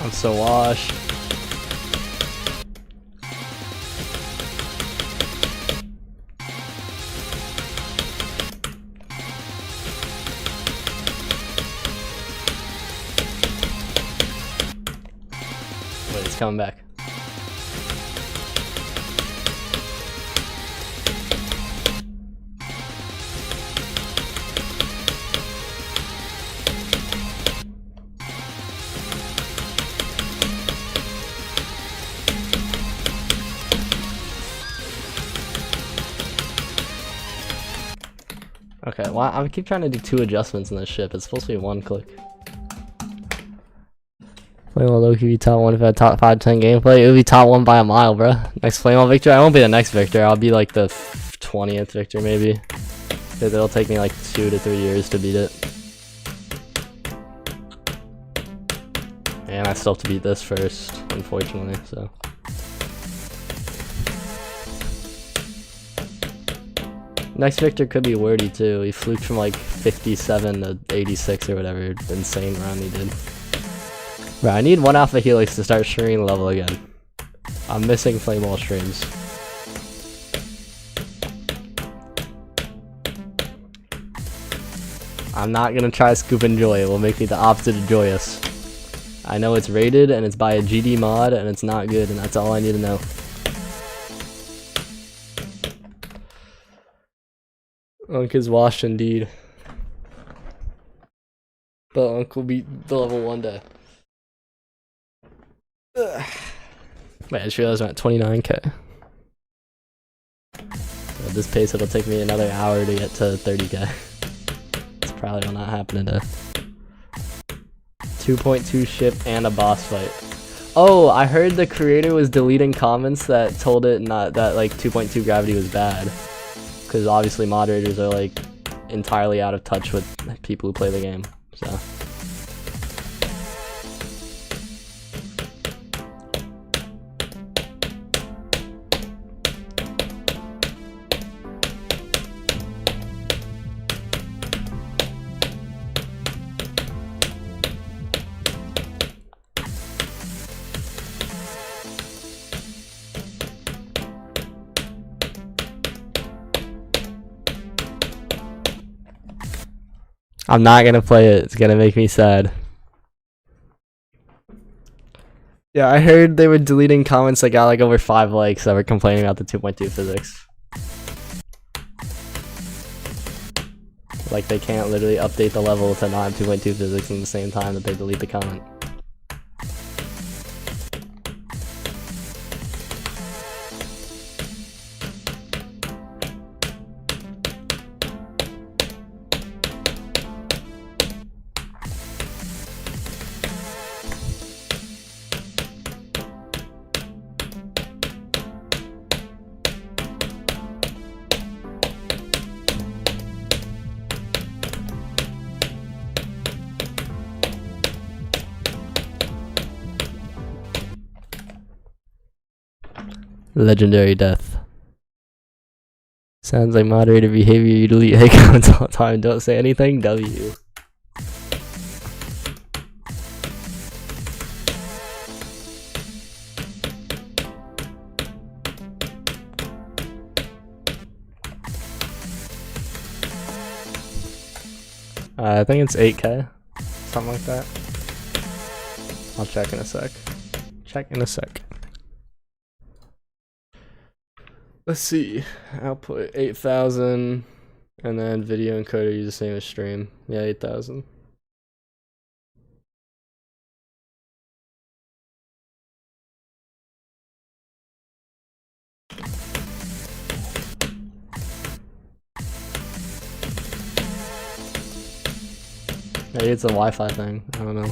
I'm so washed. Wait, it's coming back. Okay, well, I keep trying to do 2 adjustments in this ship. It's supposed to be 1 click. Flame Wall Loki be top 1 if I had top 5 10 gameplay. It would be top 1 by a mile, bro. Next Flame Wall victor. I won't be the next victor. I'll be like the 20th victor maybe. Cause it'll take me like 2 to 3 years to beat it. And I still have to beat this first, unfortunately, so. Next victor could be wordy too. He fluked from like 57 to 86 or whatever insane run he did. Bro, I need 1 alpha helix to start streaming level again. I'm missing Flame Wall streams. I'm not gonna try Scoop and Joy. It will make me the opposite of joyous. I know it's rated and it's by a GD mod and it's not good, and that's all I need to know. Uncle's washed indeed. But Uncle beat the level 1 day. Ugh. Wait, I just realized I'm at 29k. At this pace, it'll take me another hour to get to 30k. It's probably will not happen today. 2.2 ship and a boss fight. Oh, I heard the creator was deleting comments that told it not that like 2.2 gravity was bad, because obviously moderators are like entirely out of touch with people who play the game. So. I'm not gonna play it, it's gonna make me sad. Yeah, I heard they were deleting comments that got like over 5 likes that were complaining about the 2.2 physics. Like they can't literally update the level to not have 2.2 physics in the same time that they delete the comment. Legendary death. Sounds like moderator behavior. You delete hate comments all the time. Don't say anything. W. I think it's 8k. Something like that. I'll check in a sec. Check in a sec. Let's see. Output 8,000. And then video encoder use the same as stream. Yeah, 8,000. Maybe it's a Wi-Fi thing. I don't know.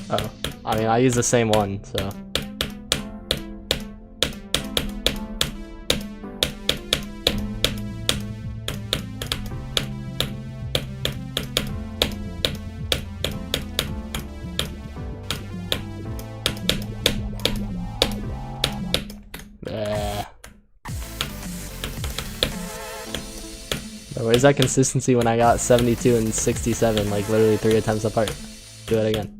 Oh, I mean, I use the same one, so. Where's that consistency when I got 72 and 67, like literally 3 attempts apart? Do it again.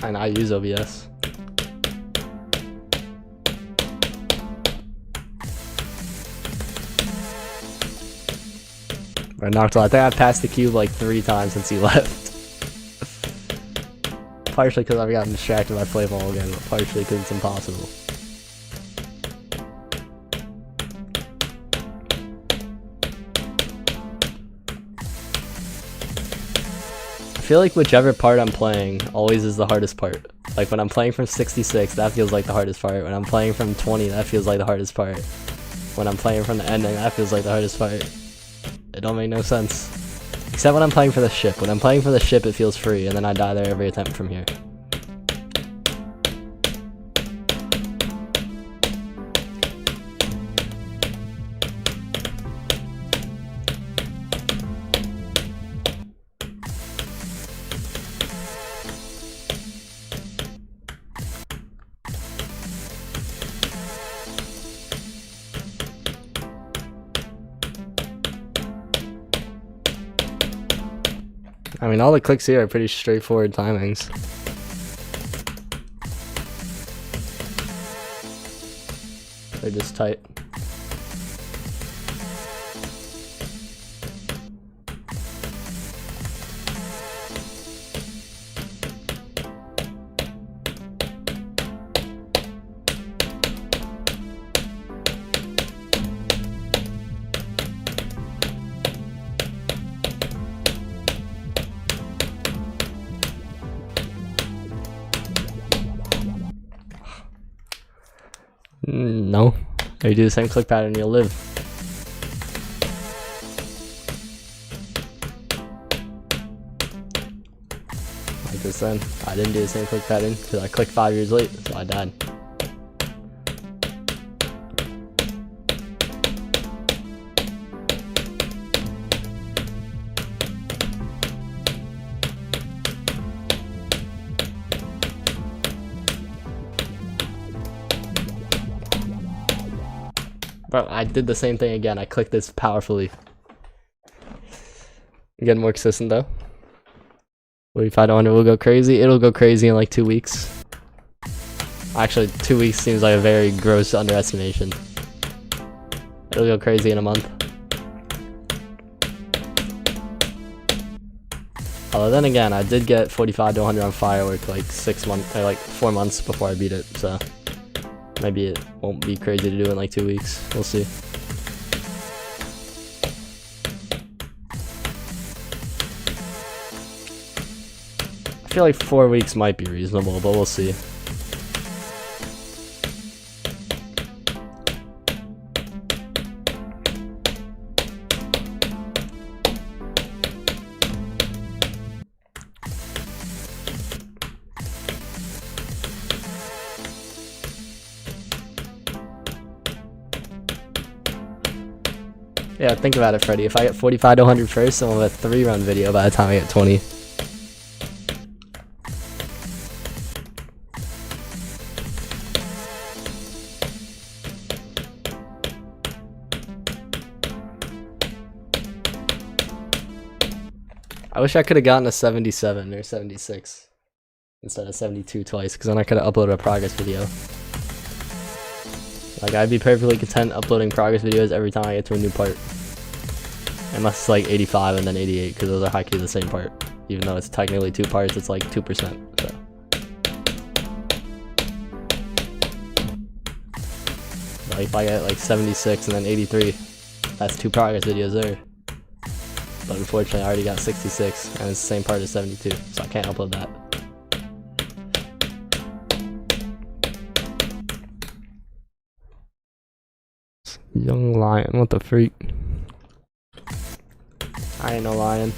And I use OBS. Right, Noctil, I think I've passed the cube like 3 times since you left. Partially because I've gotten distracted by play ball again, but partially because it's impossible. I feel like whichever part I'm playing always is the hardest part. Like when I'm playing from 66, that feels like the hardest part. When I'm playing from 20, that feels like the hardest part. When I'm playing from the ending, that feels like the hardest part. It don't make no sense. Except when I'm playing for the ship. When I'm playing for the ship, it feels free, and then I die there every attempt from here. I mean, all the clicks here are pretty straightforward timings. They're just tight. No. If you do the same click pattern, you'll live. Like this then. I didn't do the same click pattern because I clicked 5 years late, so I died. Bro, I did the same thing again. I clicked this powerfully. Getting more consistent though. 45-100 will go crazy. It'll go crazy in like 2 weeks. Actually, 2 weeks seems like a very gross underestimation. It'll go crazy in a month. Although then again, I did get 45-100 on Firework like 6 months, or like 4 months before I beat it, so maybe it won't be crazy to do in like 2 weeks. We'll see. I feel like 4 weeks might be reasonable, but we'll see. Yeah, think about it, Freddy. If I get 45-100 first, then we'll have a 3-run video by the time I get 20. I wish I could have gotten a 77 or 76 instead of 72 twice, because then I could have uploaded a progress video. Like, I'd be perfectly content uploading progress videos every time I get to a new part. Unless it's like 85 and then 88, because those are high key the same part. Even though it's technically 2 parts, it's like 2%. So. Like, if I get like 76 and then 83, that's 2 progress videos there. But unfortunately, I already got 66, and it's the same part as 72, so I can't upload that. Young lion, what the freak? I ain't no lion.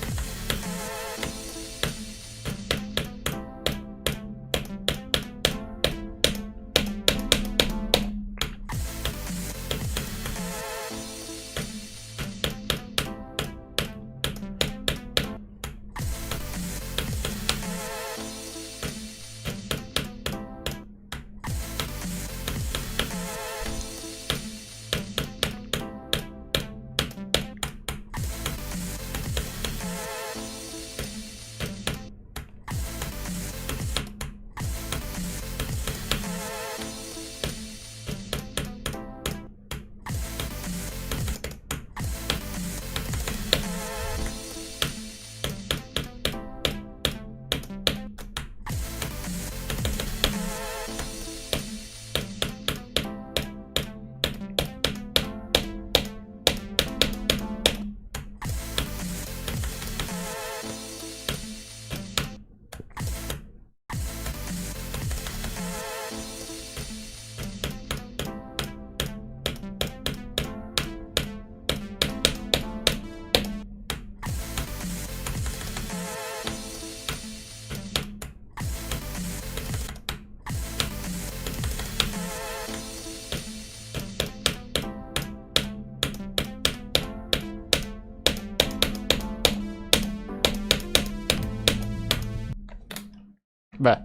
Bruh.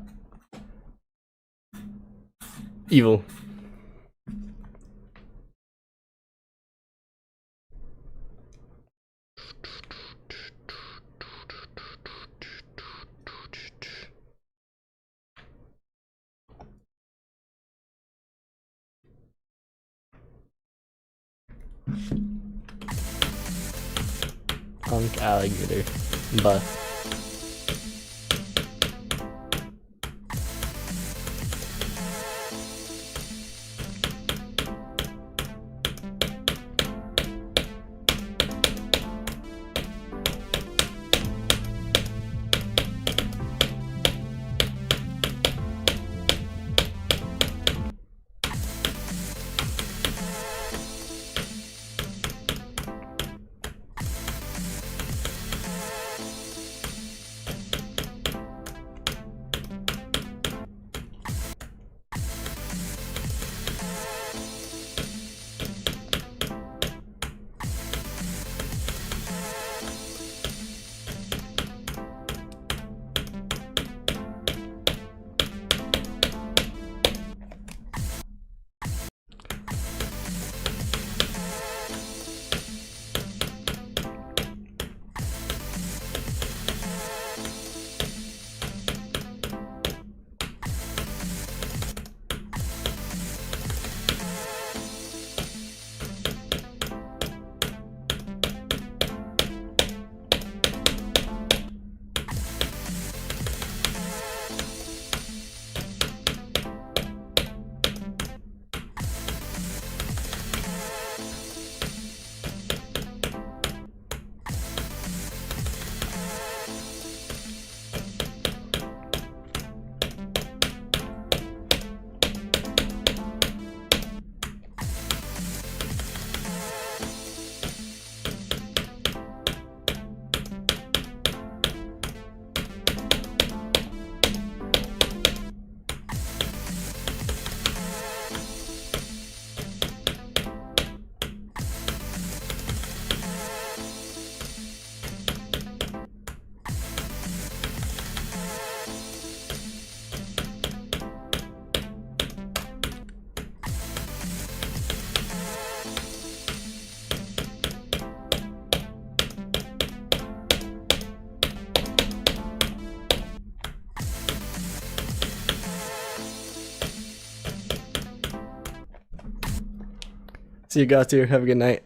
Evil. Punk alligator. But see you guys too. Have a good night.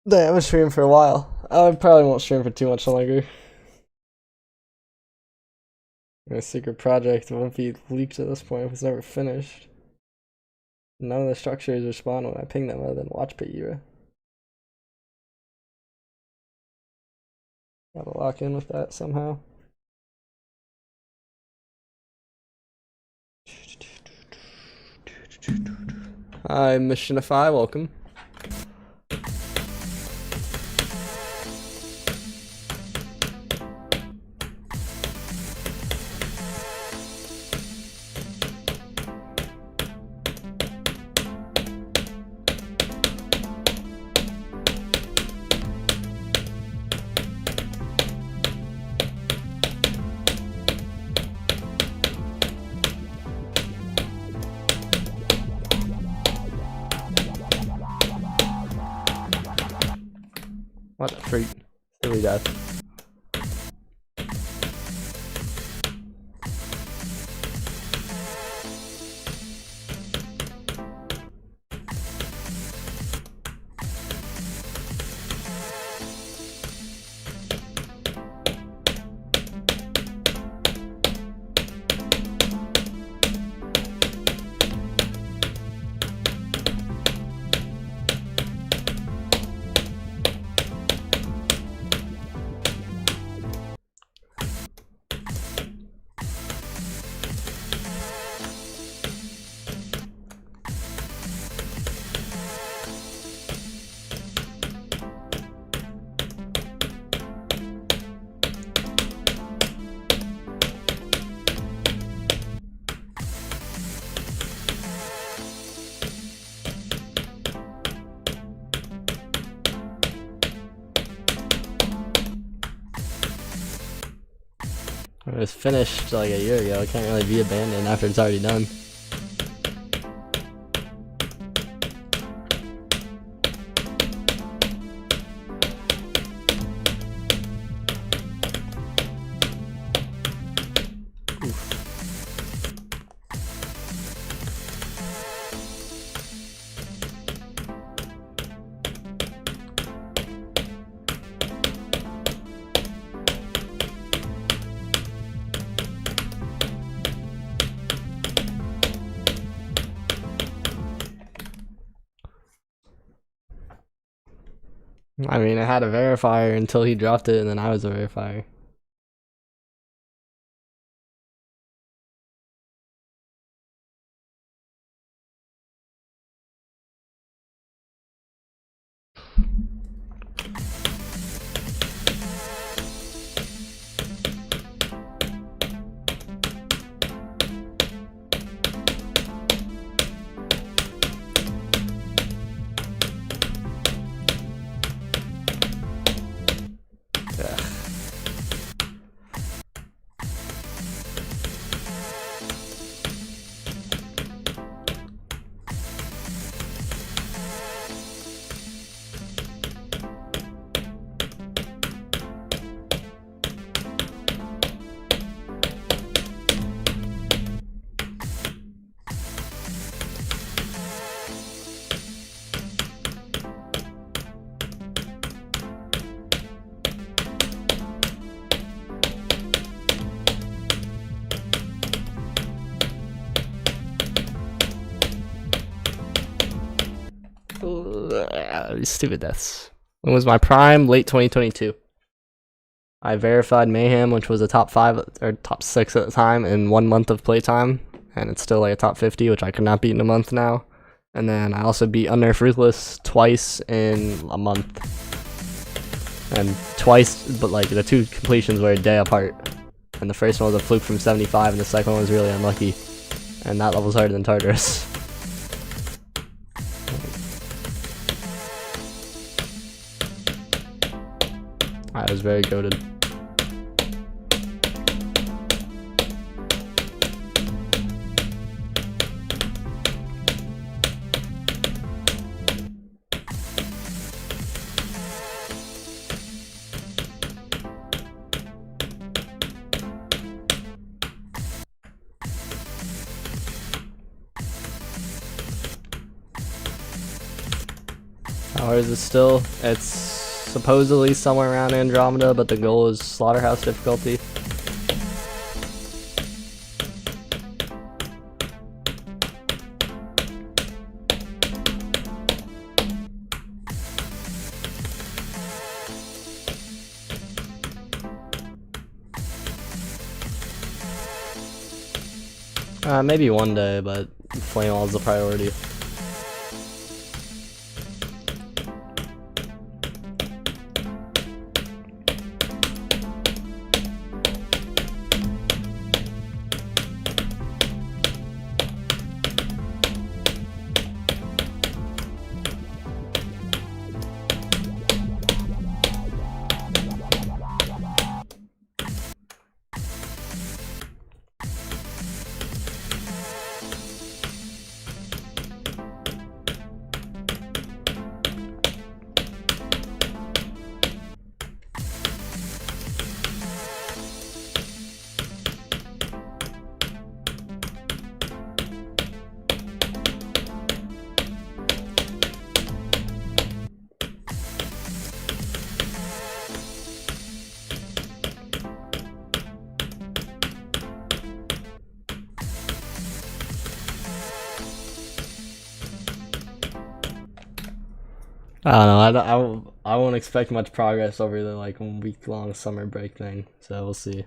Damn, I've been streaming for a while. I probably won't stream for too much longer. My secret project won't be leaked at this point if it's never finished. None of the structures respond when I ping them other than watch pit era. Gotta lock in with that somehow. Hi, Missionify, welcome. What a freak. Silly death. It was finished like a year ago. It can't really be abandoned after it's already done. I mean, I had a verifier until he dropped it, and then I was a verifier. Stupid deaths. When was my prime? Late 2022. I verified Mayhem, which was a top 5 or top 6 at the time, in 1 month of playtime, and it's still like a top 50, which I could not beat in a month now. And then I also beat Unnerf Ruthless twice in a month, and twice, but like the 2 completions were a day apart. And the first one was a fluke from 75, and the second one was really unlucky. And that level's harder than Tartarus. I was very goated. How hard is it still? It's supposedly somewhere around Andromeda, but the goal is Slaughterhouse difficulty. Maybe one day, but Flame Wall is the priority. I don't know. I won't expect much progress over the like week-long summer break thing. So we'll see.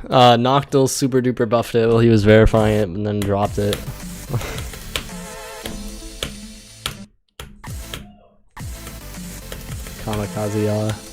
Noctil super duper buffed it while he was verifying it, and then dropped it. Kamikaze Yala.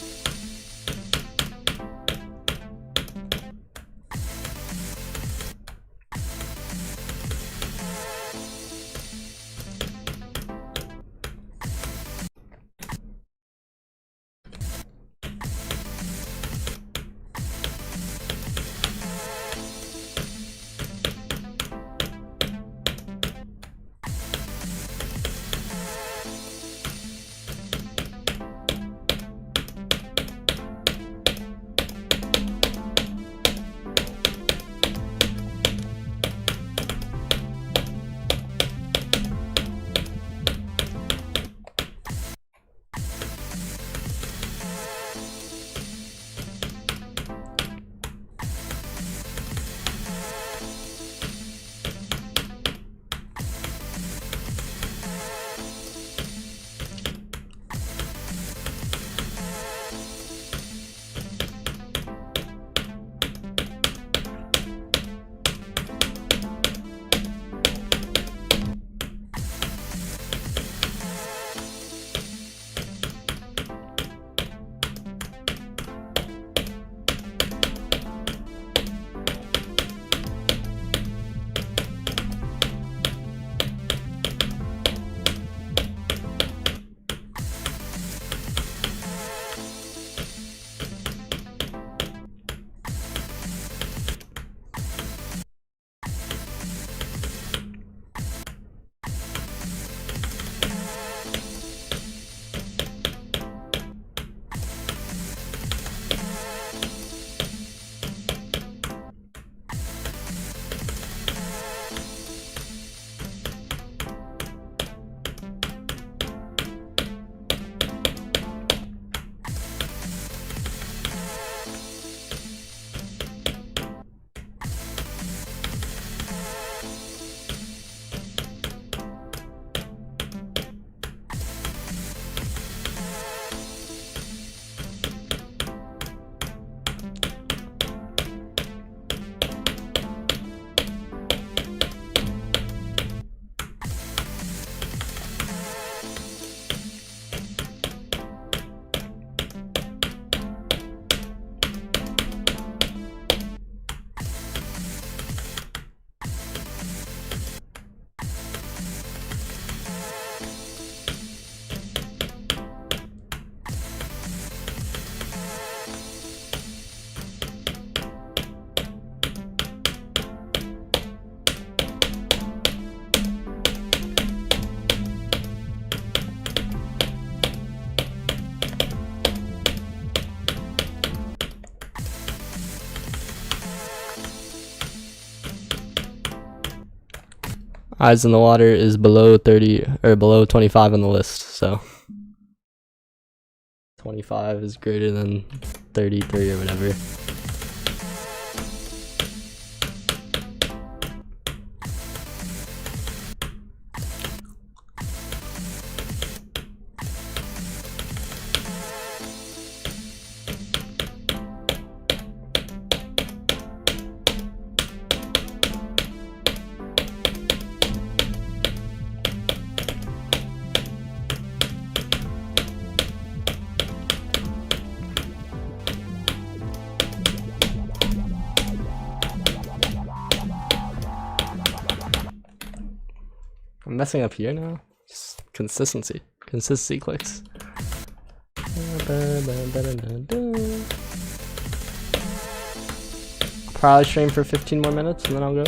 Eyes in the water is below 30 or below 25 on the list, so 25 is greater than 33 or whatever. I'm messing up here now. Just consistency clicks. Probably stream for 15 more minutes and then I'll go.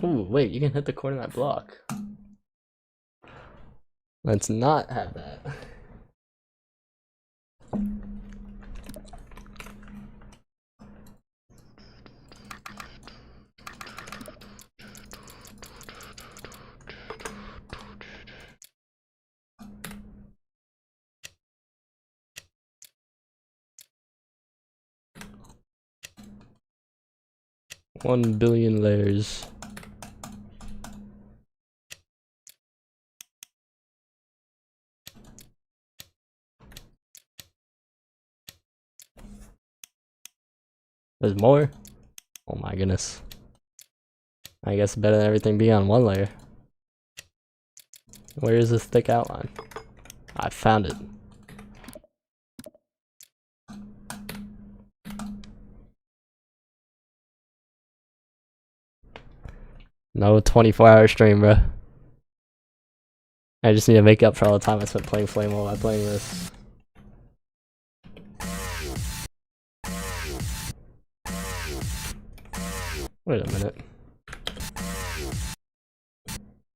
Ooh, wait, you can hit the corner of that block. Let's not have that. One billion layers. There's more? Oh my goodness. I guess better than everything being on one layer. Where is this thick outline? I found it. No 24-hour stream, bro. I just need to make up for all the time I spent playing Flame while I'm playing this. Wait a minute.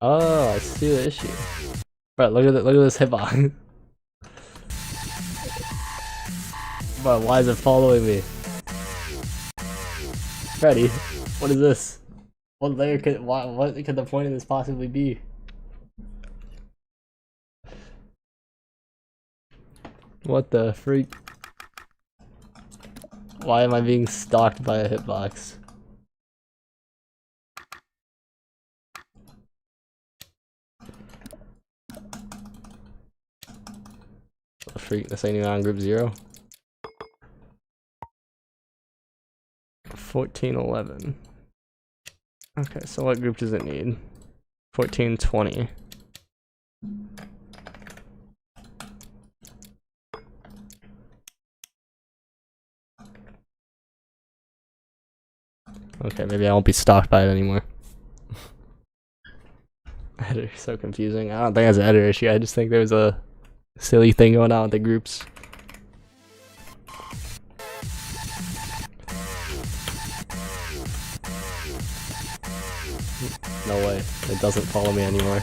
Oh, I see the issue. Bro, look at this hitbox. Bro, why is it following me? Freddy, what is this? What layer could what could the point of this possibly be? What the freak? Why am I being stalked by a hitbox? What the freak? This ain't even on group 0. 1411. Okay, so what group does it need? 1420. Okay, maybe I won't be stalked by it anymore. Editor, so confusing. I don't think it's an editor issue. I just think there was a silly thing going on with the groups. No way. It doesn't follow me anymore.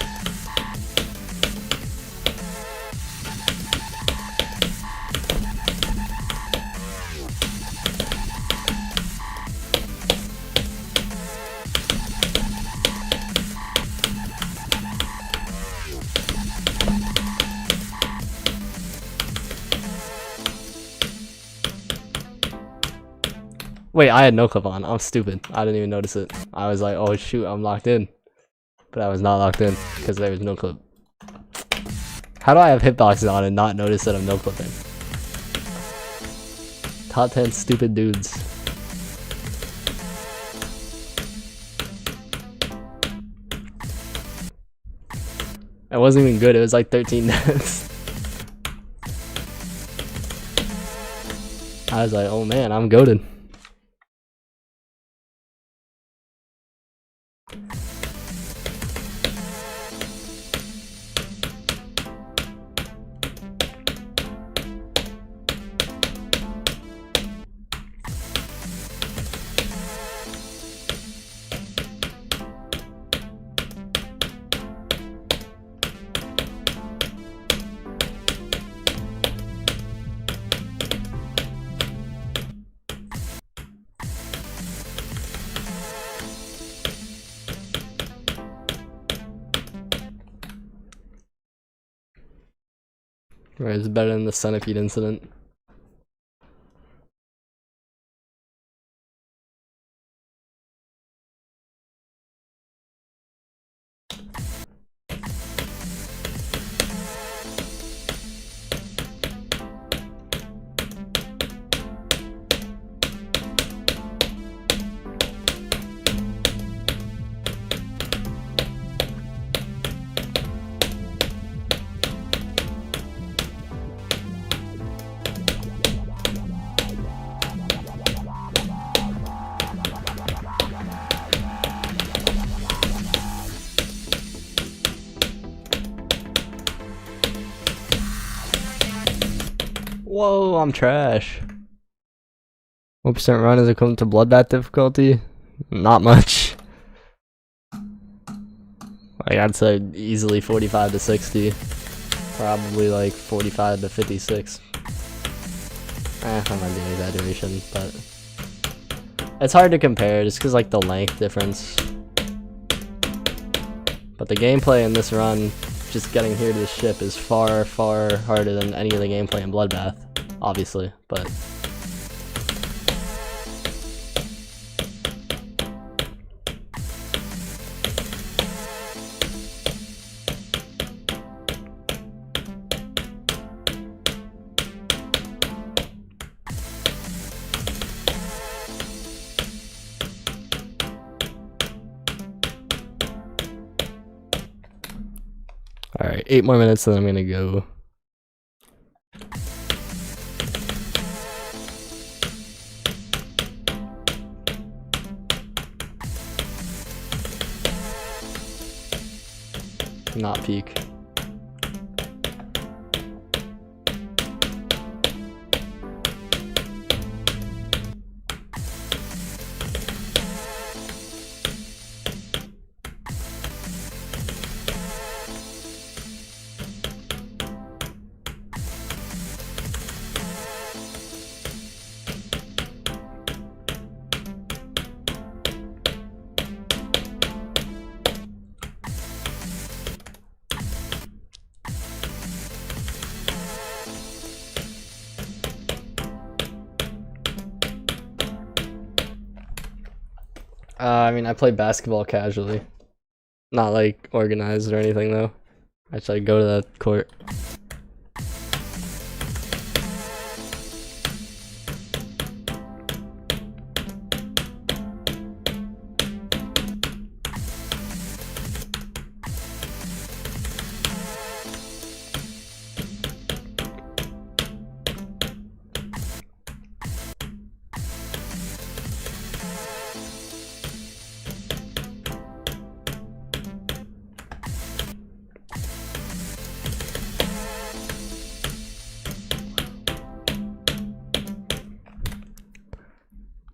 Wait, I had no clip on. I'm stupid. I didn't even notice it. I was like, oh shoot, I'm locked in. But I was not locked in because there was no clip. How do I have hitboxes on and not notice that I'm no clipping? Top 10 stupid dudes. It wasn't even good. It was like 13 deaths. I was like, oh man, I'm goated. Right, it's better than the centipede incident. Whoa, I'm trash. What percent run as it comes to bloodbath difficulty? Not much. Like I'd say easily 45 to 60. Probably like 45 to 56. That might be an exaggeration, but it's hard to compare just because like the length difference. But the gameplay in this run, just getting here to the ship, is far, far harder than any of the gameplay in Bloodbath, obviously, but alright, 8 more minutes and then I'm gonna go. Not peak. I mean, I play basketball casually. Not like organized or anything though. I just like go to the court.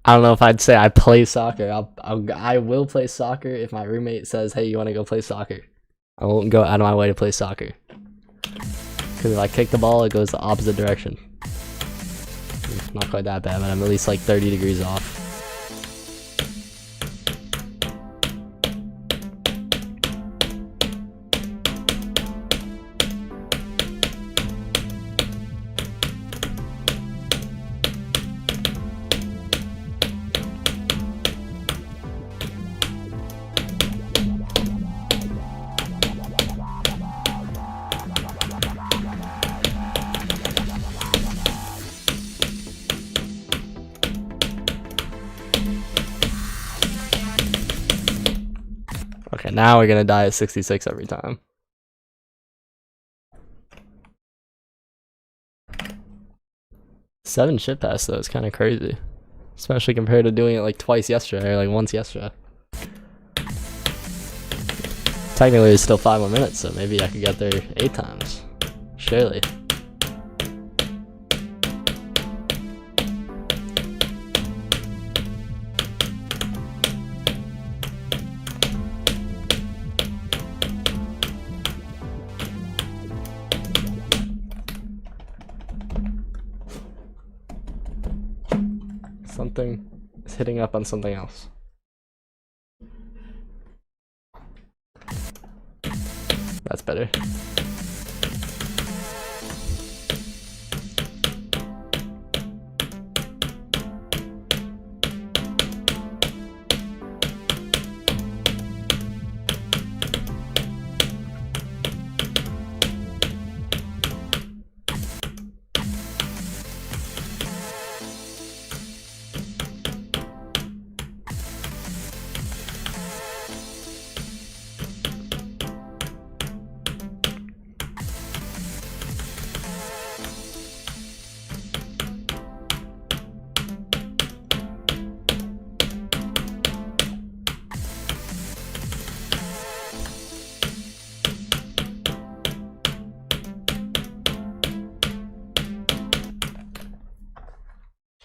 I don't know if I'd say I play soccer. I will play soccer if my roommate says, hey, you want to go play soccer? I won't go out of my way to play soccer. Because if I kick the ball, it goes the opposite direction. Not quite that bad, but I'm at least like 30 degrees off. Okay, now we're gonna die at 66 every time. Seven ship pass though is kind of crazy, especially compared to doing it like twice yesterday or like once yesterday. Technically, it's still 5 more minutes, so maybe I could get there 8 times. Surely. Something is hitting up on something else. That's better.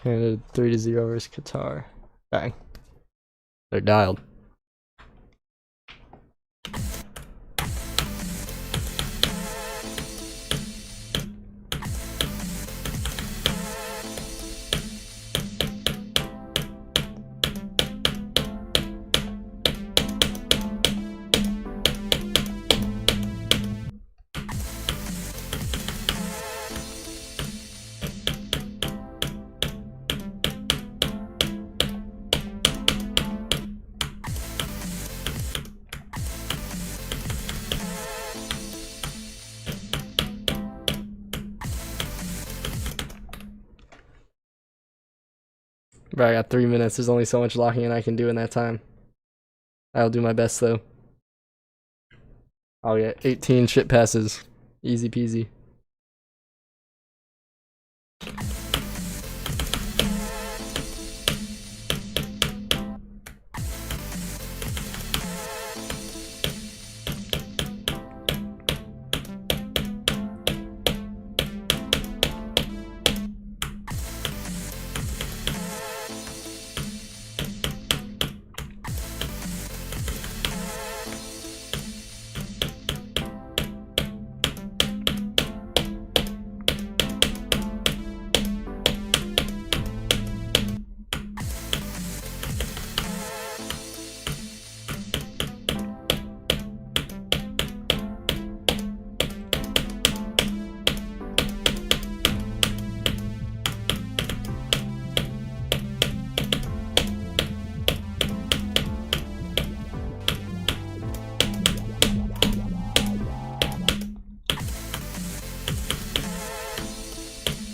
Canada 3-0 versus Qatar. Bang. They're dialed. Bro, I got 3 minutes. There's only so much locking in I can do in that time. I'll do my best though. I'll get 18 ship passes. Easy peasy.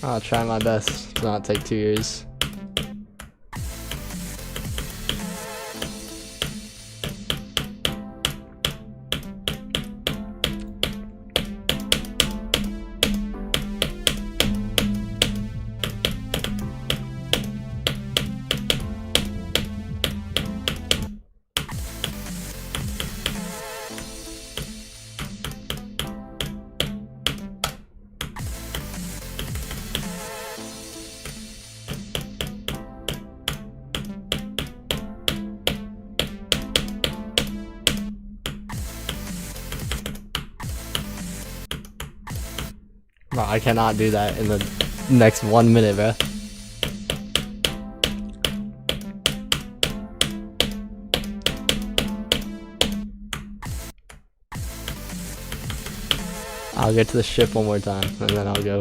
I'll try my best to not take 2 years. Bro, I cannot do that in the next 1 minute, bro. I'll get to the ship one more time, and then I'll go.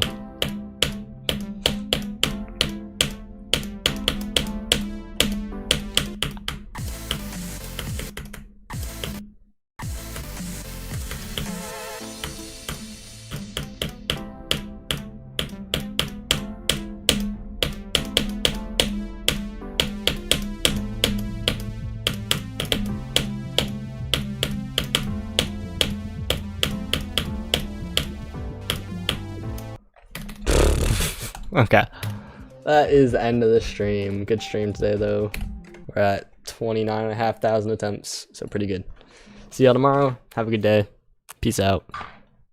Okay. That is the end of the stream. Good stream today, though. We're at 29,500 attempts, so pretty good. See y'all tomorrow. Have a good day. Peace out.